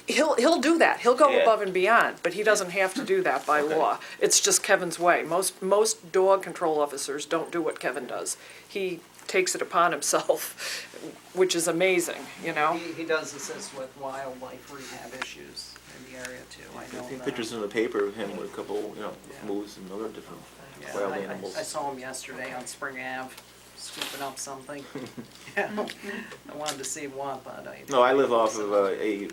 he'll do that. He'll go Yeah. above and beyond, but he doesn't have to do that by law. It's just Kevin's way. Most dog control officers don't do what Kevin does. He takes it upon himself, which is amazing, He does assist with wildlife rehab issues in the area too, I I know think that. pictures in the paper of him with a couple, moose and other different Yeah, wild I animals. saw him yesterday on Spring Ave, scooping up something. Yeah, I wanted to see what, but No, I live off of a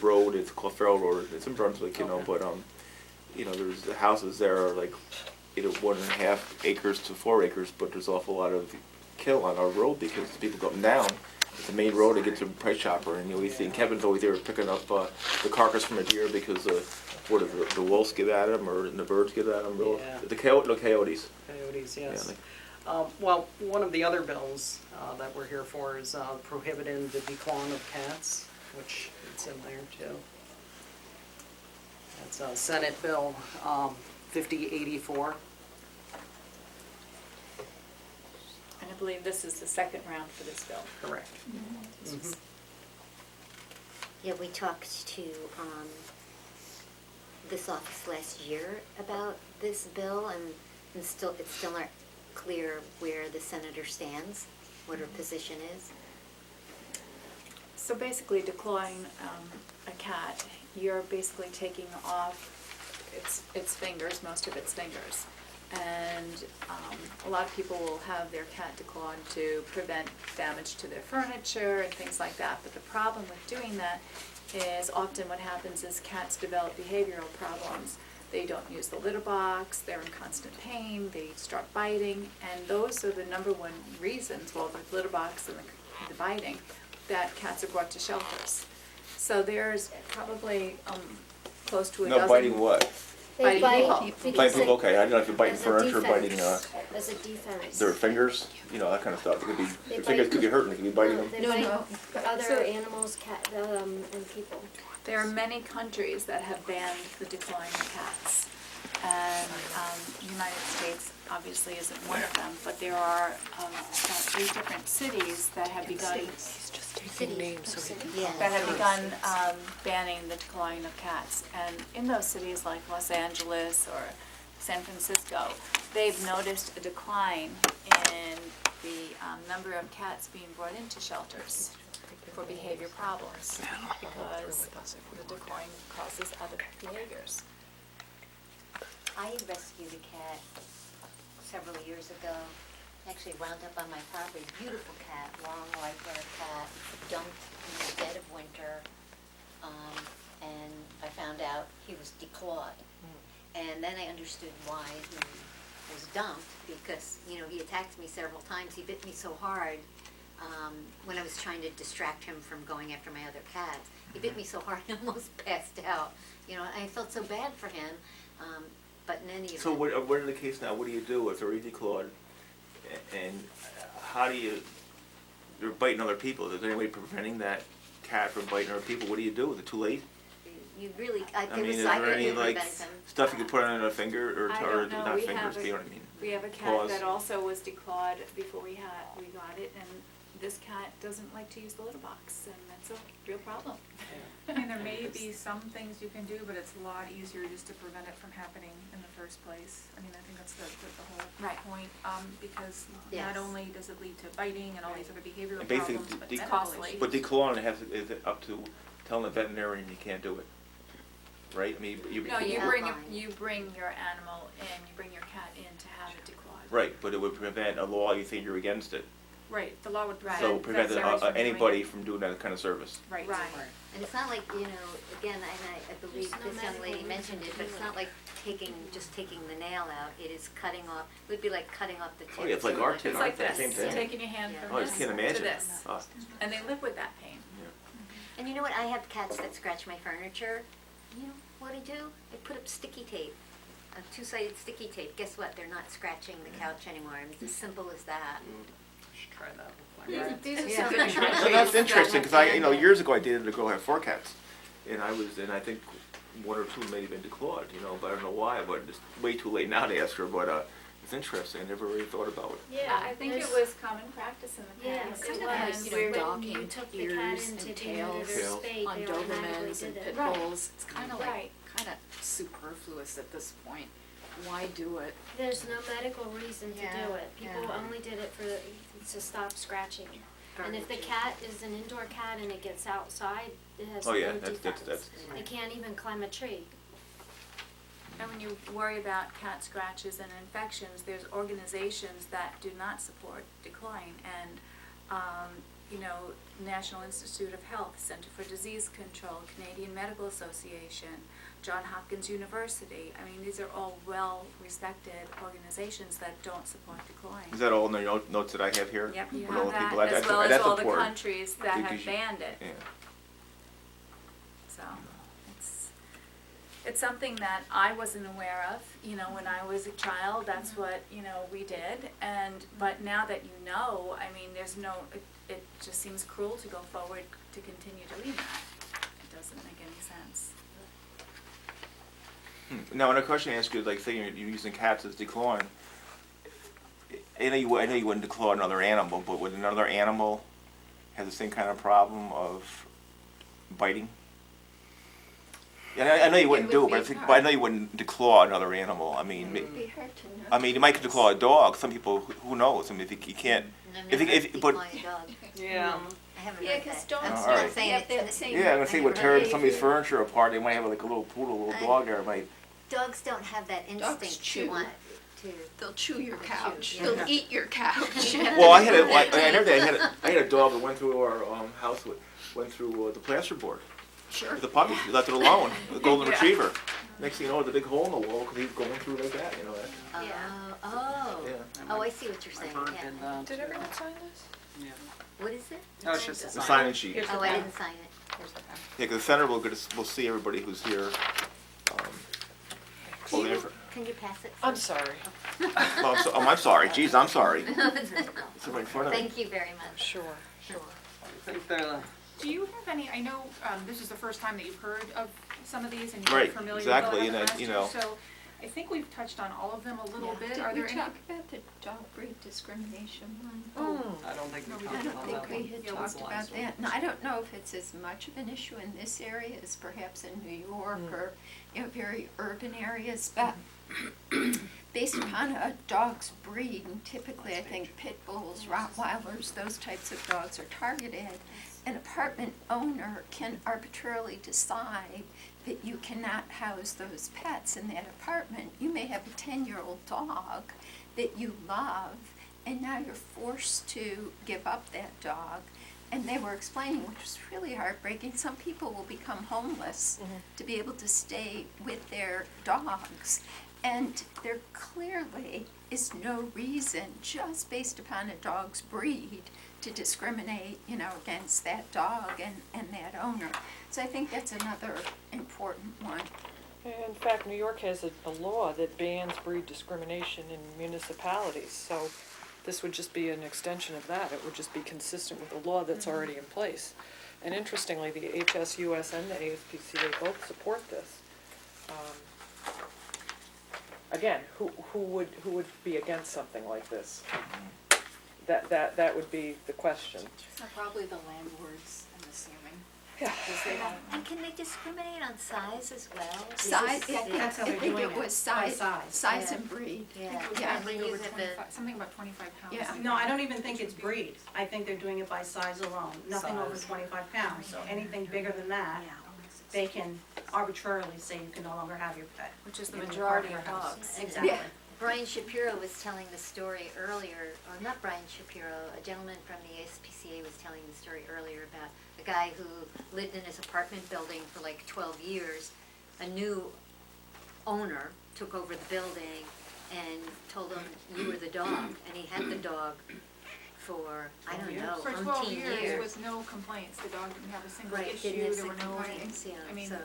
road. It's called Farrell Road. It's in Brunswick, but there's the houses there are like either 1.5 acres to 4 acres, but there's an awful lot of kill on our road because people go down. It's the main road to get to Price Chopper, and you always see Kevin's always there picking up the carcass from a deer because the wolves get at him or the birds get at him. Yeah. The coyotes. Coyotes, yes. Yeah, Well, one of the other bills that we're here for is prohibiting the declawing of cats, which it's in there too. That's Senate Bill 5084. And I believe this is the second round for this bill. Correct. Yeah, we talked to this office last year about this bill, and it's still not clear where the senator stands, what her position is. So basically declawing a cat, you're basically taking off its fingers, most of its fingers. And a lot of people will have their cat declawed to prevent damage to their furniture and things like that. But the problem with doing that is often what happens is cats develop behavioral problems. They don't use the litter box, they're in constant pain, they start biting, and those are the number one reasons, well, the litter box and the biting, that cats are brought to shelters. So there's probably close to a dozen. No, biting what? They Biting bite people. because Biting people, they- okay. I don't know if you're biting as a furniture, biting defense. As a defense. their fingers, that kind of stuff. It could be They the fingers bite- could get hurt and they could be biting No, them. they bite other So- animals, and people. There are many countries that have banned the declawing of cats. And the United States obviously isn't one of them, but there are about 8 different cities that have begun banning the declawing of cats. And in those cities like Los Angeles or San Francisco, they've noticed a decline in the number of cats being brought into shelters for behavior problems because the declawing causes other behaviors. I rescued a cat several years ago, actually wound up on my property. Beautiful cat, long white-haired cat, dumped in the dead of winter. And I found out he was declawed. And then I understood why he was dumped, because, you know, he attacked me several times. He bit me so hard when I was trying to distract him from going after my other cats. He bit me so hard I almost passed out. You know, I felt so bad for him. But in any event. So what in the case now, what do you do if they're already declawed? And how do they're biting other people? Is there any way preventing that cat from biting other people? What do you do? Is it too late? You really, I mean, is there any like stuff you could put on a finger or I or don't know. not We fingers? have You know what I mean? We have a cat Paws. that also was declawed before we got it, and this cat doesn't like to use the litter box, and that's a real problem. I mean, there may be some things you can do, but it's a lot easier just to prevent it from happening in the first place. I mean, I think that's the whole point, because Yes. not only does it lead to biting and all these other behavioral And basically, problems, but it's costly. But declawing is it up to telling the veterinarian you can't do it, right? I mean, No, you bring your animal in, you bring your cat in to have it declawed. right, but it would prevent a law. You think you're against it, Right, the law would so prevent prevent veterinarians from doing anybody it. from doing that kind of service. Right. And it's not like, you know, again, and I believe There's no this young lady medical mentioned it, reason but to it's do not like just taking the nail out. It is cutting off, it would be like cutting off the tip. Oh, yeah, it's like our tip. It's like Same this, thing. taking your hand Yeah. from Oh, I this just can't to imagine. this, Oh. and they live with that pain. And you know what, I have cats that scratch my furniture. You know what I do? I put up sticky tape, a two-sided sticky tape. Guess what? They're not scratching the couch anymore. It's as simple as that. Should try that with my These cats. these are Yeah. some good So that's treats interesting that because have I been- years ago I dated a girl who had 4 cats, and I think one or two may have been declawed, but I don't know why. But it's way too late now to ask her. But it's interesting. I never really thought about it. Yeah, I think it was common practice in the Yeah, past. kind of and like, we're- when docking you took the cat ears in to and be neutered or tails spayed, on they automatically Dobermans and did pit it. bulls. It's kind of Right. superfluous at this point. Why do it? There's no medical reason to Yeah, do it. People yeah. only did it to stop scratching. And if the cat is an indoor cat and it gets outside, it has Oh, no yeah, defense. that's It can't even climb a tree. And when you worry about cat scratches and infections, there's organizations that do not support declawing, and National Institute of Health, Center for Disease Control, Canadian Medical Association, Johns Hopkins University. I mean, these are all well-respected organizations that don't support declawing. Is that all in the notes that I have here? Yep, you With all have the people? that, as That's- well as that's all the important. countries that Because have you- banned it. Yeah. So, it's something that I wasn't aware of, when I was a child, that's what, we did. But now that you know, I mean, it just seems cruel to go forward to continue to leave that. It doesn't make any sense. Now, another question I ask you is, like, say you're using cats as declawing. I know you wouldn't declaw another animal, but would another animal have the same kind of problem of biting? Yeah, I know you wouldn't do it, but I know you wouldn't declaw another animal. I mean, It'd be hard to know. I mean, you might declaw a dog. Some people, who knows? I mean, if you can't, but Yeah. I haven't Yeah, heard because that. dogs Oh, don't alright. saying have it. that same. yeah, I'm gonna say with tearing somebody's behavior. furniture apart, they might have like a little poodle, a little dog there. It might. Dogs don't have that instinct to chew. want to. They'll chew your couch. yeah. They'll eat your couch. Well, I heard that I had a dog that went through our house, went through the plasterboard. Sure. The puppy, we left it alone, the golden retriever. Next thing you know, there's a big hole in the wall because he was going through like that, Oh, Yeah. I see what you're saying, yeah. Did everyone sign this? Yeah. What is it? No, it's just a The sign. sign-in sheet. Oh, I didn't sign it. Yeah, because the center will see everybody who's here. Well, the Can you pass it? I'm sorry. I'm sorry. Geez, I'm sorry. It's right in front of me. Thank you very much. Sure. I think the Do you have any, I know this is the first time that you've heard of some of these and you're Right, familiar exactly, with them and last you year, know. so I think we've touched on all of them a little bit. Are Did there we any? talk about the dog breed discrimination one? I don't think No, we we talked I don't about think that we one. had That was talked the about last one. that. And I don't know if it's as much of an issue in this area as perhaps in New York or, very urban areas, but based upon a dog's breed, and typically I think pit bulls, Rottweilers, those types of dogs are targeted, an apartment owner can arbitrarily decide that you cannot house those pets in that apartment. You may have a 10-year-old dog that you love, and now you're forced to give up that dog. And they were explaining, which was really heartbreaking, some people will become homeless to be able to stay with their dogs. And there clearly is no reason, just based upon a dog's breed, to discriminate, against that dog and that owner. So I think that's another important one. In fact, New York has a law that bans breed discrimination in municipalities, so this would just be an extension of that. It would just be consistent with the law that's already in place. And interestingly, the HSUS and the ASPCA both support this. Again, who would be against something like this? That would be the question. So probably the landlords, I'm assuming. Yeah. Because they don't. And can they discriminate on size as well? Size, That's how I they're think doing it was by size and breed. Yeah. Yeah. And they use it the- Something about 25 pounds. Yeah. No, I don't even think it's breed. I think they're doing it by size alone, nothing over 25 pounds. So anything bigger than that, they can arbitrarily say you can no longer have your pet. Which is the in your majority park of or house. dogs. Exactly. Yeah. Brian Shapiro was telling the story earlier, or not Brian Shapiro, a gentleman from the ASPCA was telling the story earlier about a guy who lived in his apartment building for like 12 years. A new owner took over the building and told him, you were the dog. And he had the dog for, I don't know, For 12 umpteen years, years. was no complaints. The dog didn't have a single Right, issue. didn't have There were no complaints, yeah, I mean, so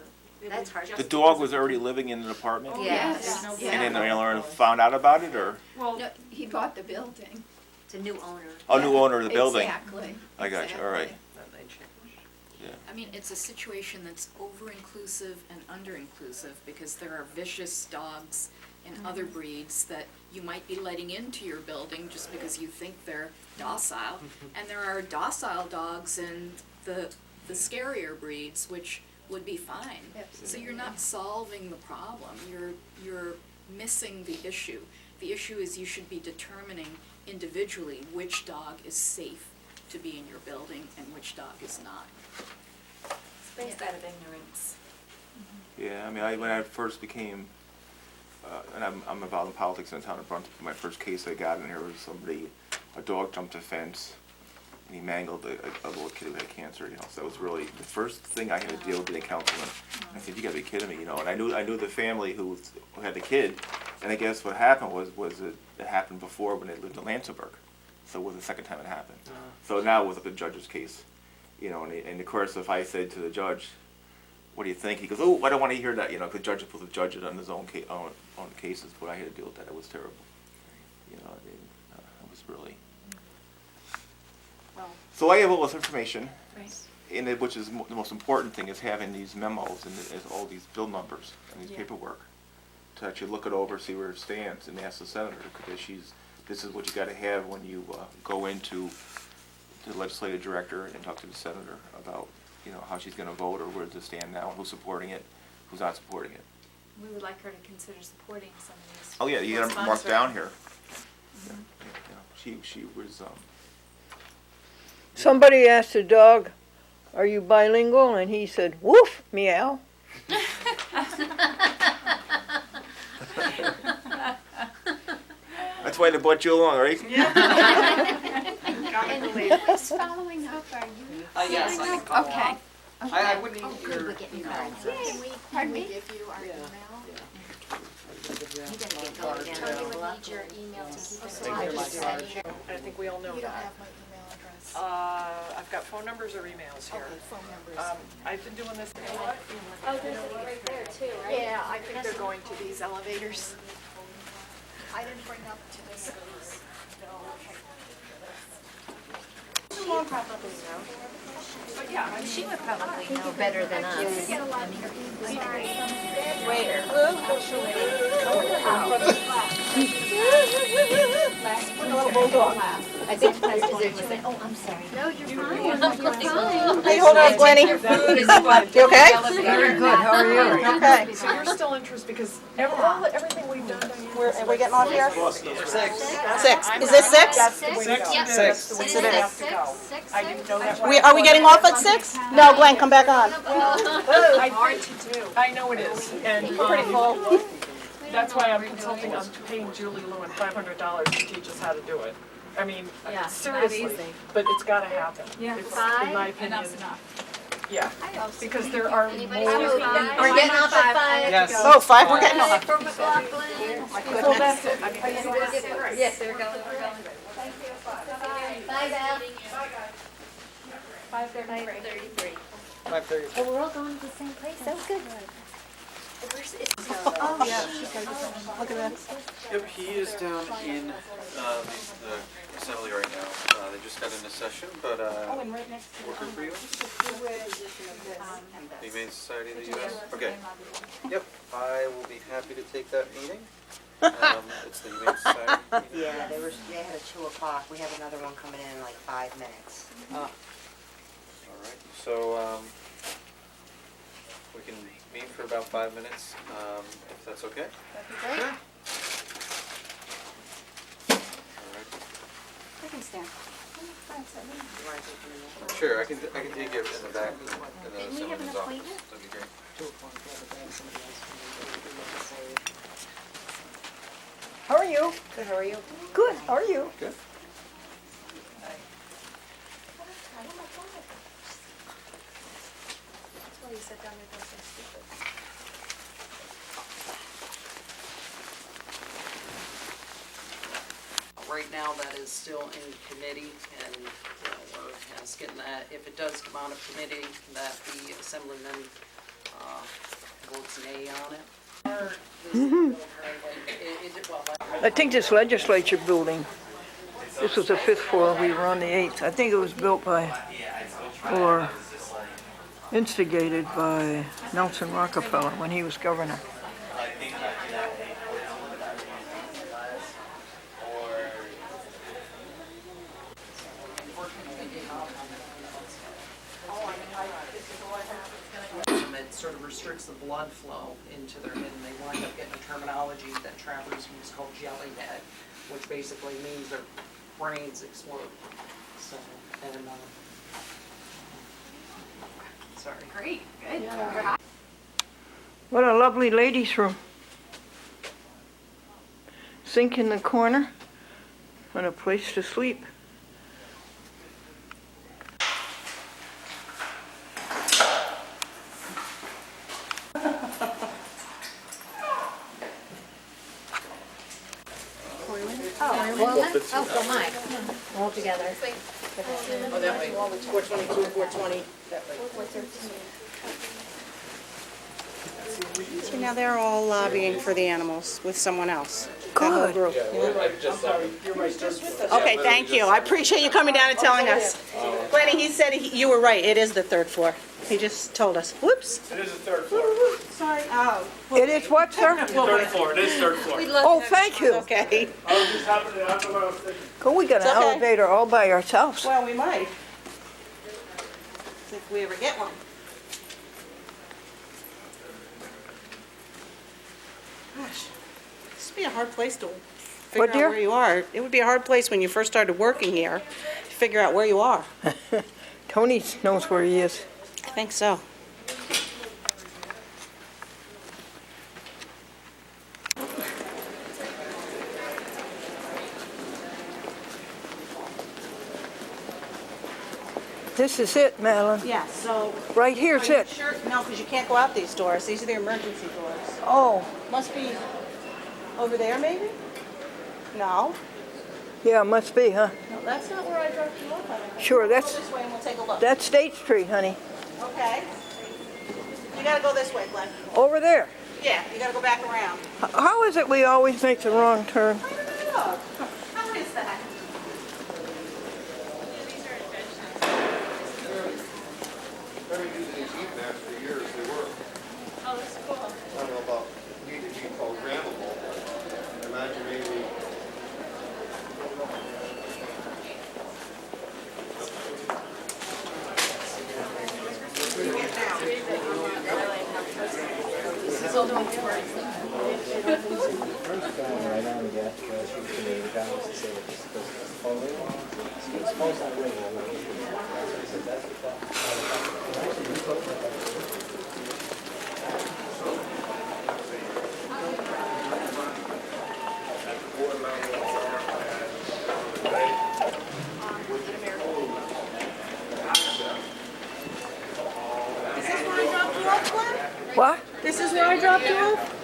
it that's was hard. just The dog was because of- already living in an apartment? Oh, Yes. yes. No Yeah. And then the problem. landlord found out about it, or? Well, No, he bought the building. It's a new owner. Oh, new owner of the building? Exactly. I got you, all right. That they change. Yeah. I mean, it's a situation that's over-inclusive and under-inclusive, because there are vicious dogs and other breeds that you might be letting into your building just because you think they're docile. And there are docile dogs in the scarier breeds, which would be fine. So you're not solving the problem, you're missing the issue. The issue is you should be determining individually which dog is safe to be in your building and which dog is not. It's based out of ignorance. Yeah, I mean, when I first became, and I'm involved in politics in the town of Brunswick, my first case I got in here was a dog jumped a fence, and he mangled a little kid who had cancer, so that was really the first thing I had to deal with being a councilman. I said, you gotta be kidding me, and I knew the family who had the kid, and I guess what happened was it happened before when they lived in Lansingburg, so it was the second time it happened. So now it was like a judge's case, and of course, if I said to the judge, what do you think? He goes, oh, I don't want to hear that, the judge is supposed to judge it on his own cases, but I had to deal with that. It was terrible. It was really. Well, So I have all this information, right. in it, which is the most important thing, is having these memos and is all these bill numbers and these Yeah. paperwork to actually look it over, see where it stands, and ask the senator, because this is what you got to have when you go into the legislative director and talk to the senator about how she's going to vote, or where does it stand now, who's supporting it, who's not supporting it. We would like her to consider supporting some of these. Oh yeah, you got to mark down here. She was. Somebody asked the dog, "Are you bilingual?" And he said, "Woof, meow." That's why they brought you along, right? And who is following up, are you? Yes, I following can up? follow Okay. up. I wouldn't Oh, need good, your we're getting email cards. address. Can we give you our email? You gotta get going down Tony the would block. need your email to keep us Thank you, I think we all know You don't that. have my email address. I've got phone numbers or emails here. Okay, phone numbers. I've been doing this, you know what? Oh, there's a right there too, right? Yeah, I think they're going to these elevators. I didn't bring up to this. We'll probably know. But yeah, I mean, She would probably know better than us. Where? I think is there too many? Oh, I'm sorry. No, you're fine, you're fine. Hey, hold on, Gwenny. You okay? Very good. How are you? Okay. So you're still interested because everything we've done, Diane. Are we getting off here? Six. Six. Is this six? That's the way to go. Yep. That's the way Is to it have to six? go. Six, I didn't know that. Are we getting off at six? No, Glenn, come back on. Hard to do. I know it is, and Pretty full. that's why I'm consulting, I'm paying Julie Lewin $500 to teach us how to do it. I mean, Yeah, not seriously, easy. but it's gotta happen. Yeah. It's, Five? in my opinion. Enough's enough. Yeah, because there are Anybody more. have five? We're getting off at five. Yes. Oh, 5, we're getting off. For McLaughlin. Well, that's it, I mean, Yes, we're going. Bye, Val. 5:33. 5:30. Oh, we're all going to the same place, that was good. Oh, yeah. Look at that. Yep, he is down in the assembly right now. They just got into session, but and right next to working for you? The Humane Society of the U.S.? Okay. Yep, I will be happy to take that meeting. It's the Humane Society. Yeah, they had a 2 o'clock. We have another one coming in like 5 minutes. All right, so we can meet for about 5 minutes, if that's okay. That'd be great. Sure. All right. I can stand. Sure, I can take it in the back in the Didn't we have an assemblyman's office. appointment? That'd be great. 2 o'clock, we have a band, somebody else coming in. How are you? Good, how are you? Good, how are you? Good. That's why you sit down there, don't say stupid. Right now, that is still in committee, and we're asking that if it does come out of committee, that the assemblyman votes nay on it. I think this legislature building, this was the 5th floor, we were on the 8th. I think it was built by, or instigated by Nelson Rockefeller when he was governor. It sort of restricts the blood flow into their head, and they wind up getting a terminology that trappers use called jellyhead, which basically means their brains explode. So, and, sorry. Great, good. What a lovely ladies' room. Sink in the corner and a place to sleep. Oh, my. All together. Oh, that way, 422, 420, that way. So now they're all lobbying for the animals with someone else. The whole group. Okay, thank you. I appreciate you coming down and telling us. Glennie, he said you were right. It is the 3rd floor. He just told us. Whoops. It is the 3rd floor. Sorry. Oh. It is what, sir? 3rd floor, it is 3rd floor. Oh, thank you. Okay. I was just happening, I don't know what I was thinking. Cool, we got an It's okay. elevator all by ourselves. Well, we might. If we ever get one. Gosh, this would be a hard place to figure What, out dear? where you are. It would be a hard place when you first started working here to figure out where you are. Tony knows where he is. I think so. This is it, Madeline. Yeah, so. Right here's Are you it. sure? No, because you can't go out these doors. These are the emergency doors. Oh, Must be over there, maybe? No. yeah, must be, huh? No, that's not where I dropped you off. Sure, Go that's this way and we'll take a look. that's State Street, honey. Okay. You gotta go this way, Glenn. Over there. Yeah, you gotta go back around. How is it we always make the wrong turn? Oh, how is that? I've been using these heat maps for years, they work. Oh, that's cool. I don't know about, need to be programmable. Imagine maybe. off, Glenn? What? This is where I dropped you off?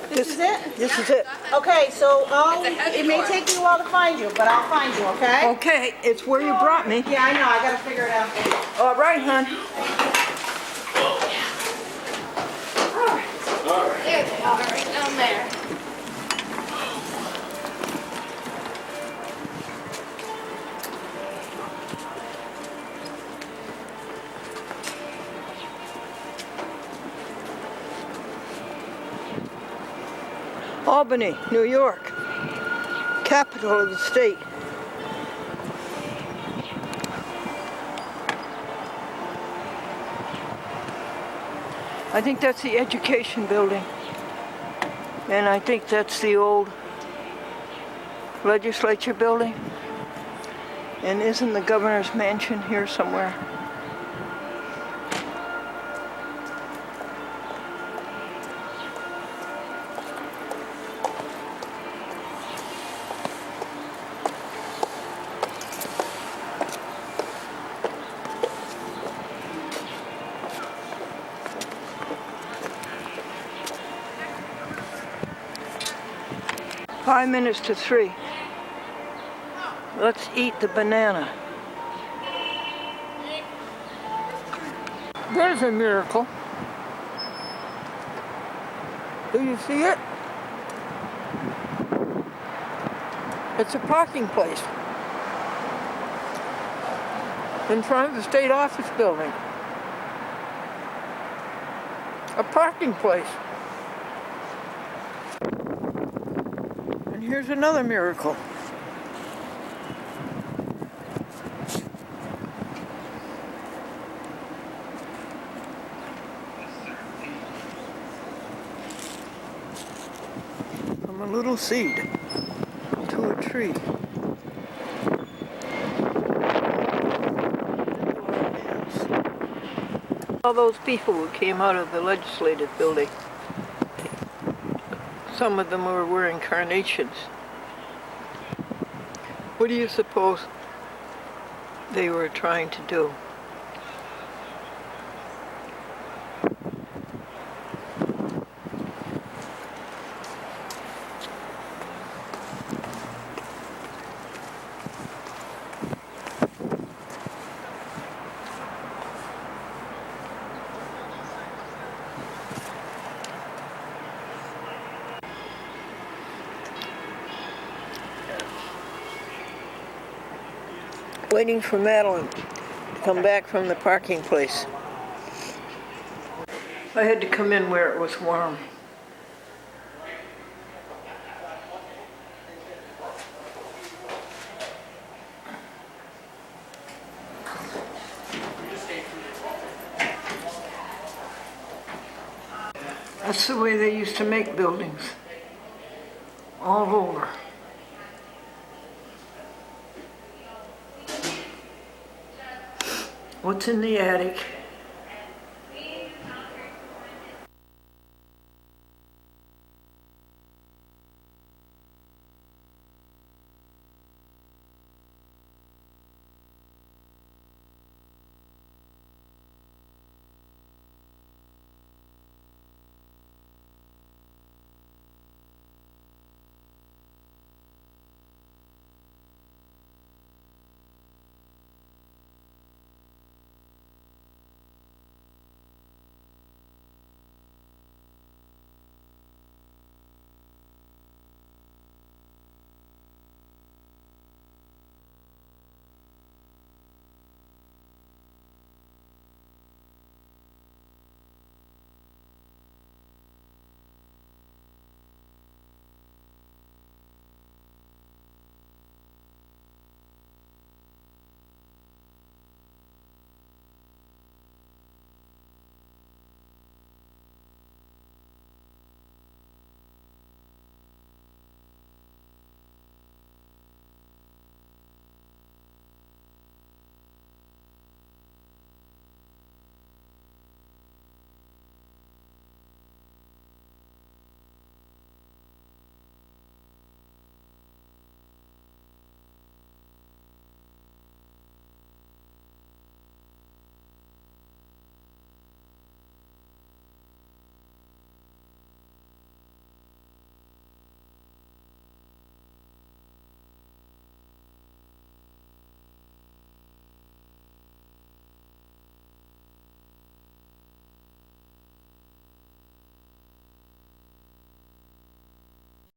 This is it? This is it. Okay, so it may take me a while to find you, but I'll find you, okay? Okay, it's where you brought me. Yeah, I know, I gotta figure it out. All right, hon. There they are, right down there. Albany, New York, capital of the state. I think that's the education building. And I think that's the old legislature building. And isn't the governor's mansion here somewhere? Five minutes to 3. Let's eat the banana. There's a miracle. Do you see it? It's a parking place in front of the state office building. A parking place. And here's another miracle. From a little seed to a tree. All those people who came out of the legislative building, some of them were wearing carnations. What do you suppose they were trying to do? Waiting for Madeline to come back from the parking place. I had to come in where it was warm. That's the way they used to make buildings, all over. What's in the attic?